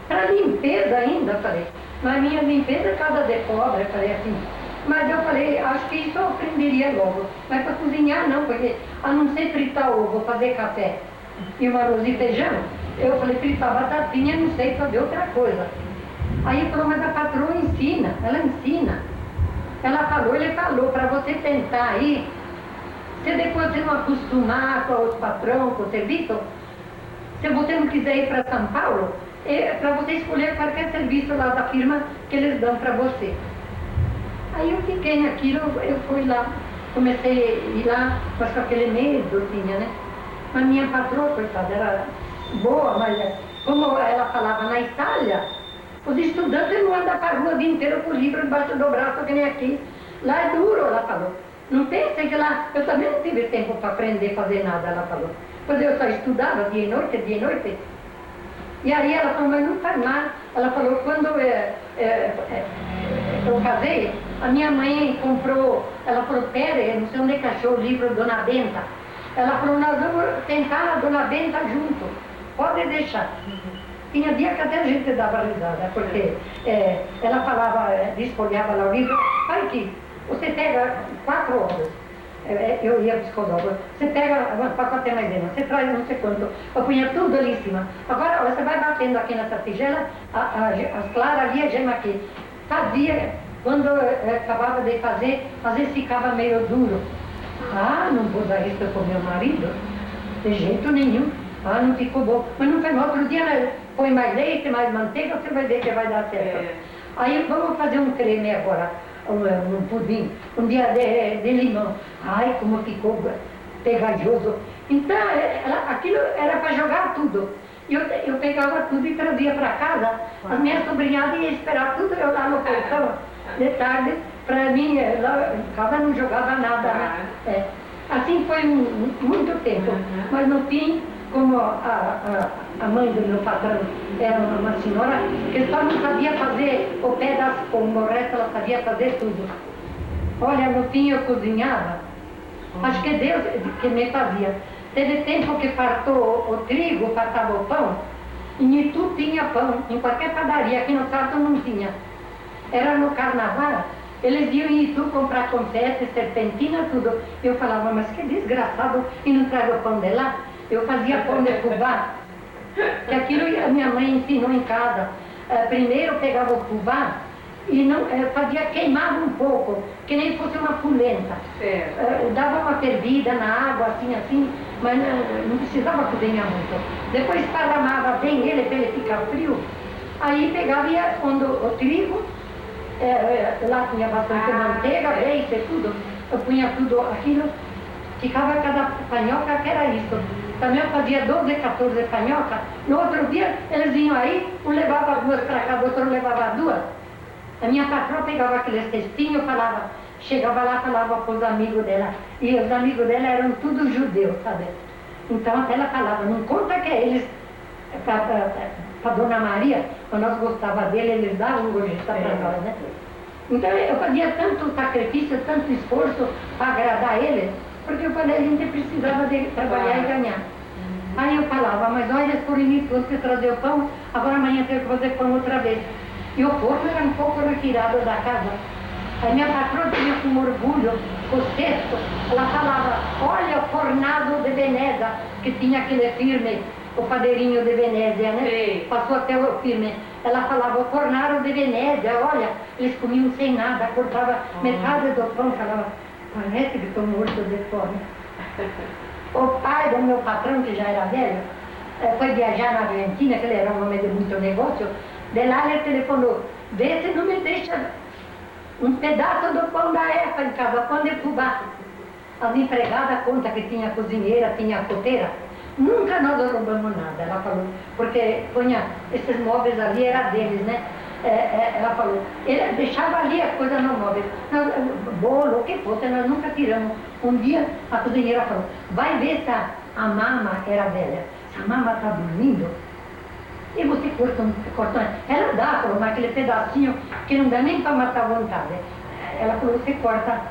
Speaker 3: Para limpeza ainda, falei. Mas minha limpeza é casa de pobre, falei assim. Mas eu falei, acho que isso eu aprenderia logo. Mas para cozinhar não, porque a não ser fritar ovo, fazer café e um arroz e feijão, eu falei, fritar batatinha, não sei fazer outra coisa. Aí ele falou, mas a patroa ensina, ela ensina. Ela falou, ele falou, para você tentar aí, se depois você não acostumar com os patrões, com o serviço, se você não quiser ir para São Paulo, é para você escolher qualquer serviço lá da firma que eles dão para você. Aí eu fiquei naquilo, eu fui lá, comecei a ir lá, mas com aquele medo tinha, né? Mas minha patroa, coitada, era boa, mas como ela falava na Itália, Os estudantes não andam para a rua o dia inteiro com o livro embaixo do braço, que nem aqui. Lá é duro, ela falou. Não pensem que lá... Eu também não tive tempo para aprender a fazer nada, ela falou. Pois eu só estudava dia e noite, dia e noite. E aí ela falou, mas não faz mal. Ela falou, quando eu casei, a minha mãe comprou... Ela falou, pera, não sei onde é que achou o livro Dona Benta. Ela falou, nós vamos tentar a Dona Benta junto. Pode deixar. Tinha dia que até a gente dava risada, porque ela falava, desfolhava lá o livro, olha aqui, você pega 4 horas, eu ia psicóloga, você pega, para ter uma ideia, você traz não sei quanto, eu punha tudo ali em cima. Agora você vai batendo aqui nessa tigela, as claras ali, a gema aqui. Fazia, quando eu acabava de fazer, às vezes ficava meio duro. Ah, não vou dar isso para o meu marido, de jeito nenhum. Ah, não ficou bom. Mas não foi, no outro dia, né, põe mais leite, mais manteiga, você vai ver que vai dar certo. Aí vamos fazer um creme agora, um pudim, um dia de limão. Ai, como ficou pegajoso. Então, aquilo era para jogar tudo. Eu pegava tudo e trazia para casa. As minhas sobrinhadas iam esperar tudo eu lá no portão, de tarde, para mim, lá em casa não jogava nada. Né? Assim foi muito tempo, mas no fim, como a mãe do meu patrão era uma senhora que só não sabia fazer o pé das pombas, o resto ela sabia fazer tudo. Olha, no fim eu cozinhava, acho que Deus que me fazia. Teve tempo que fartou o trigo, fartava o pão, e em Itu tinha pão, em qualquer padaria, aqui no Salto não tinha. Era no carnaval, eles iam em Itu comprar confete, serpentina, tudo. Eu falava, mas que desgraçado, e não traz o pão de lá? Eu fazia pão de fubá, que aquilo a minha mãe ensinou em casa. Primeiro pegava o fubá e não, fazia, queimava um pouco, que nem fosse uma polenta. Dava uma fervida na água, assim, mas não precisava cozinhar muito. Depois esparramava bem ele para ele ficar frio. Aí pegava e ia pondo o trigo, lá tinha bastante manteiga, leite e tudo. Eu punha tudo aquilo, ficava cada panhoca que era isso. Também eu fazia 12, 14 panhocas. No outro dia, eles vinham aí, um levava 2 para cá, o outro levava 2. A minha patroa pegava aquele cestinho, falava, chegava lá, falava para os amigos dela. E os amigos dela eram todos judeus, sabe? Então ela falava, não conta que eles, para Dona Maria, quando nós gostávamos dele, eles davam gorjeta para nós, né? Então eu fazia tanto sacrifício, tanto esforço para agradar eles, porque eu falei, a gente precisava de trabalhar e ganhar. Aí eu falava, mas olha, eles foram em você trazer o pão, agora amanhã tem que fazer pão outra vez. E o forno era um pouco retirado da casa. Aí minha patroa tinha com orgulho o cesto, ela falava, olha o fornado de Veneza, que tinha aquele firme, o padeirinho de Venezia, né?
Speaker 1: Sim.
Speaker 3: Passou até o firme. Ela falava, o fornado de Venezia, olha, eles comiam sem nada, cortava metade do pão, falava, parece que estou morto de fome. O pai do meu patrão, que já era velho, foi viajar na Argentina, que ele era um homem de muito negócio. De lá ele telefonou, vê se não me deixa um pedaço do pão da Efa em casa, pão de fubá. As empregadas contam que tinha cozinheira, tinha coteira. Nunca nós roubamos nada, ela falou, porque punha esses móveis ali, era deles, né? Ela falou, ele deixava ali as coisas no móvel, bolo, o que fosse, nós nunca tiramos. Um dia a cozinheira falou, vai ver se a mama era velha, se a mama está dormindo, e você corta, ela dá, falou, mas aquele pedacinho que não dá nem para matar a vontade. Ela falou, você corta.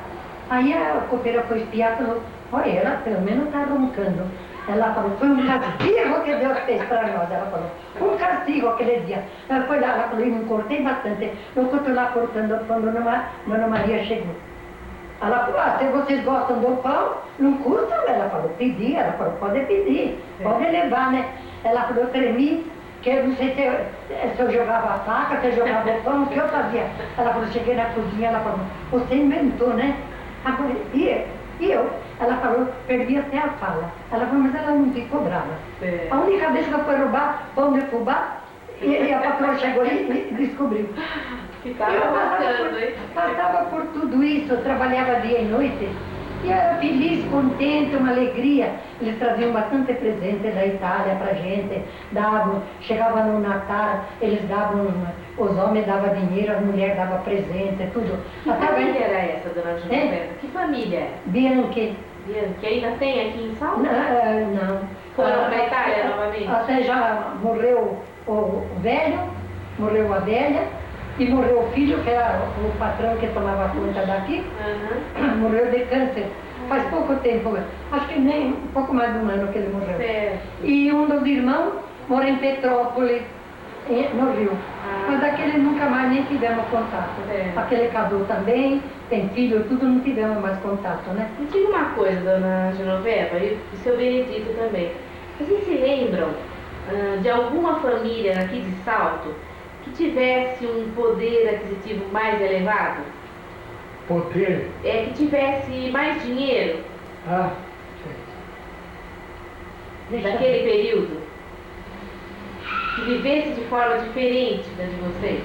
Speaker 3: Aí a copeira foi espiar e falou, olha, ela pelo menos está roncando. Ela falou, foi um castigo que Deus fez para nós. Ela falou, um castigo aquele dia. Ela foi lá, ela falou, eu não cortei bastante. Eu estou lá cortando quando Dona Maria chegou. Ela falou, se vocês gostam do pão, não custa, ela falou, pedir. Ela falou, pode pedir, pode levar, né? Ela falou, eu tremi, que eu não sei se eu jogava a faca, se eu jogava o pão, o que eu fazia. Ela falou, cheguei na cozinha, ela falou, você inventou, né? Agora, e eu? Ela falou, perdi até a fala. Ela falou, mas ela não ficou brava. A única vez que eu fui roubar pão de fubá, e a patroa chegou e descobriu.
Speaker 1: Ficava passando, hein?
Speaker 3: Passava por tudo isso, eu trabalhava dia e noite. E eu era feliz, contente, uma alegria. Eles traziam bastante presente da Itália pra gente, davam, chegava no Natal, eles davam, os homens davam dinheiro, as mulheres davam presente, tudo.
Speaker 1: Que família era essa, dona Genoveva? Que família é?
Speaker 3: Bianchi.
Speaker 1: Que ainda tem aqui em Salto?
Speaker 3: Não.
Speaker 1: Foram para a Itália novamente?
Speaker 3: Até já morreu o velho, morreu a velha, e morreu o filho, que era o patrão que tomava conta daqui, morreu de câncer. Faz pouco tempo, acho que nem um pouco mais de um ano que ele morreu.
Speaker 1: Certo.
Speaker 3: E um dos irmãos mora em Petrópolis, no Rio. Mas daquele nunca mais nem tivemos contato.
Speaker 1: Certo.
Speaker 3: Aquele casou também, tem filho, tudo, não tivemos mais contato, né?
Speaker 1: Me diga uma coisa, dona Genoveva, e o seu Benedito também. Vocês se lembram de alguma família aqui de Salto que tivesse um poder aquisitivo mais elevado?
Speaker 2: Poder?
Speaker 1: É, que tivesse mais dinheiro
Speaker 2: Ah,
Speaker 1: naquele período? Que vivesse de forma diferente da de vocês?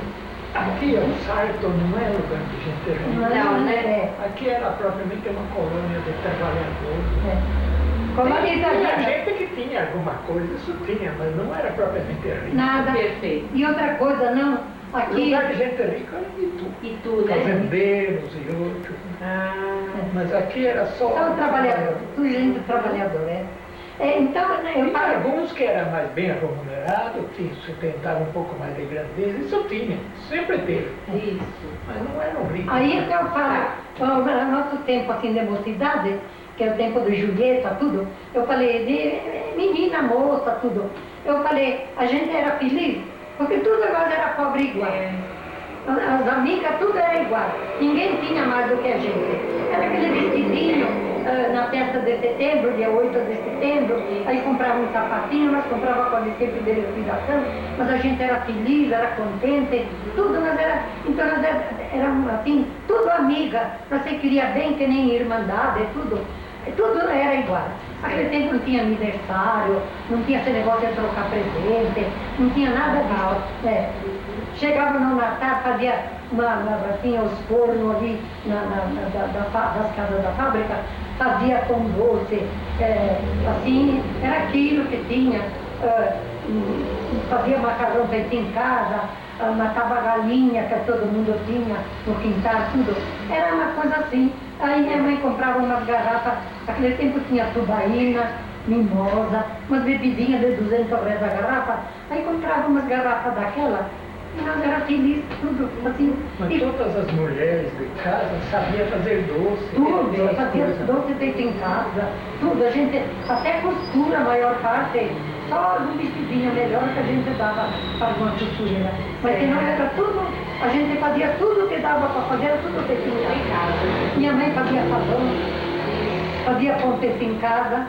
Speaker 2: aqui é o Sarto, não é lugar de gente rica.
Speaker 1: Não, né?
Speaker 2: Aqui era propriamente uma colônia de trabalhadores.
Speaker 3: Colônia
Speaker 2: Tinha
Speaker 3: italiana.
Speaker 2: gente que tinha alguma coisa, isso tinha, mas não era propriamente rico.
Speaker 3: Nada.
Speaker 1: Perfeito.
Speaker 3: E outra coisa, não,
Speaker 2: O
Speaker 3: aqui...
Speaker 2: lugar de gente rica era de tudo.
Speaker 1: E tu, né?
Speaker 2: Fazendeiros e outros.
Speaker 1: Ah,
Speaker 2: Mas aqui era só...
Speaker 3: Só o trabalhador, tudo gente trabalhador, então, eu
Speaker 2: Tinha
Speaker 3: falo...
Speaker 2: alguns que eram mais bem remunerados, que sustentavam um pouco mais de grandeza, isso tinha, sempre teve.
Speaker 1: isso.
Speaker 2: Mas não eram ricos.
Speaker 3: Aí então eu falo, no nosso tempo assim de mocidade, que é o tempo de Julieta, tudo, eu falei, de menina, moça, tudo. Eu falei, a gente era feliz, porque tudo nós era pobre igual. As amigas, tudo era igual. Ninguém tinha mais do que a gente. Era aquele vestidinho na festa de setembro, dia 8 de setembro, aí comprava um sapatinho, nós comprava quase sempre de liquidação, mas a gente era feliz, era contente, tudo nós era, então nós éramos assim, tudo amiga, nós se queria bem que nem irmandade, tudo era igual. Naquele tempo não tinha aniversário, não tinha esse negócio de trocar presente, não tinha nada disso. Chegava no Natal, fazia tinha os fornos ali das casas da fábrica, fazia pão doce, assim, era aquilo que tinha, fazia macarrão feito em casa, matava galinha que todo mundo tinha no quintal, tudo. Era uma coisa assim. Aí minha mãe comprava umas garrafas, naquele tempo tinha tubaína, mimosa, umas bebidinhas de 200 reais a garrafa, aí comprava umas garrafas daquela, e nós era feliz, tudo assim.
Speaker 2: Mas
Speaker 3: E
Speaker 2: todas as mulheres de casa sabiam fazer doce.
Speaker 3: tudo,
Speaker 2: essas
Speaker 3: fazia
Speaker 2: coisas.
Speaker 3: doce feito em casa, tudo, a gente, até costura a maior parte, só um vestidinho melhor que a gente dava para uma costureira. Mas senão era tudo, a gente fazia tudo que dava para fazer, era tudo feito em casa. Minha mãe fazia sabão, fazia pão feito em casa,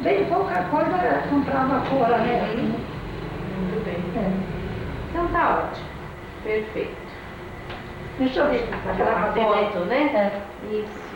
Speaker 3: bem pouca coisa comprava fora, né?
Speaker 1: Muito bem. Então tá ótimo. Perfeito.
Speaker 3: Deixa eu ver aquela
Speaker 1: Aquela foto, né?
Speaker 3: É.
Speaker 1: Isso.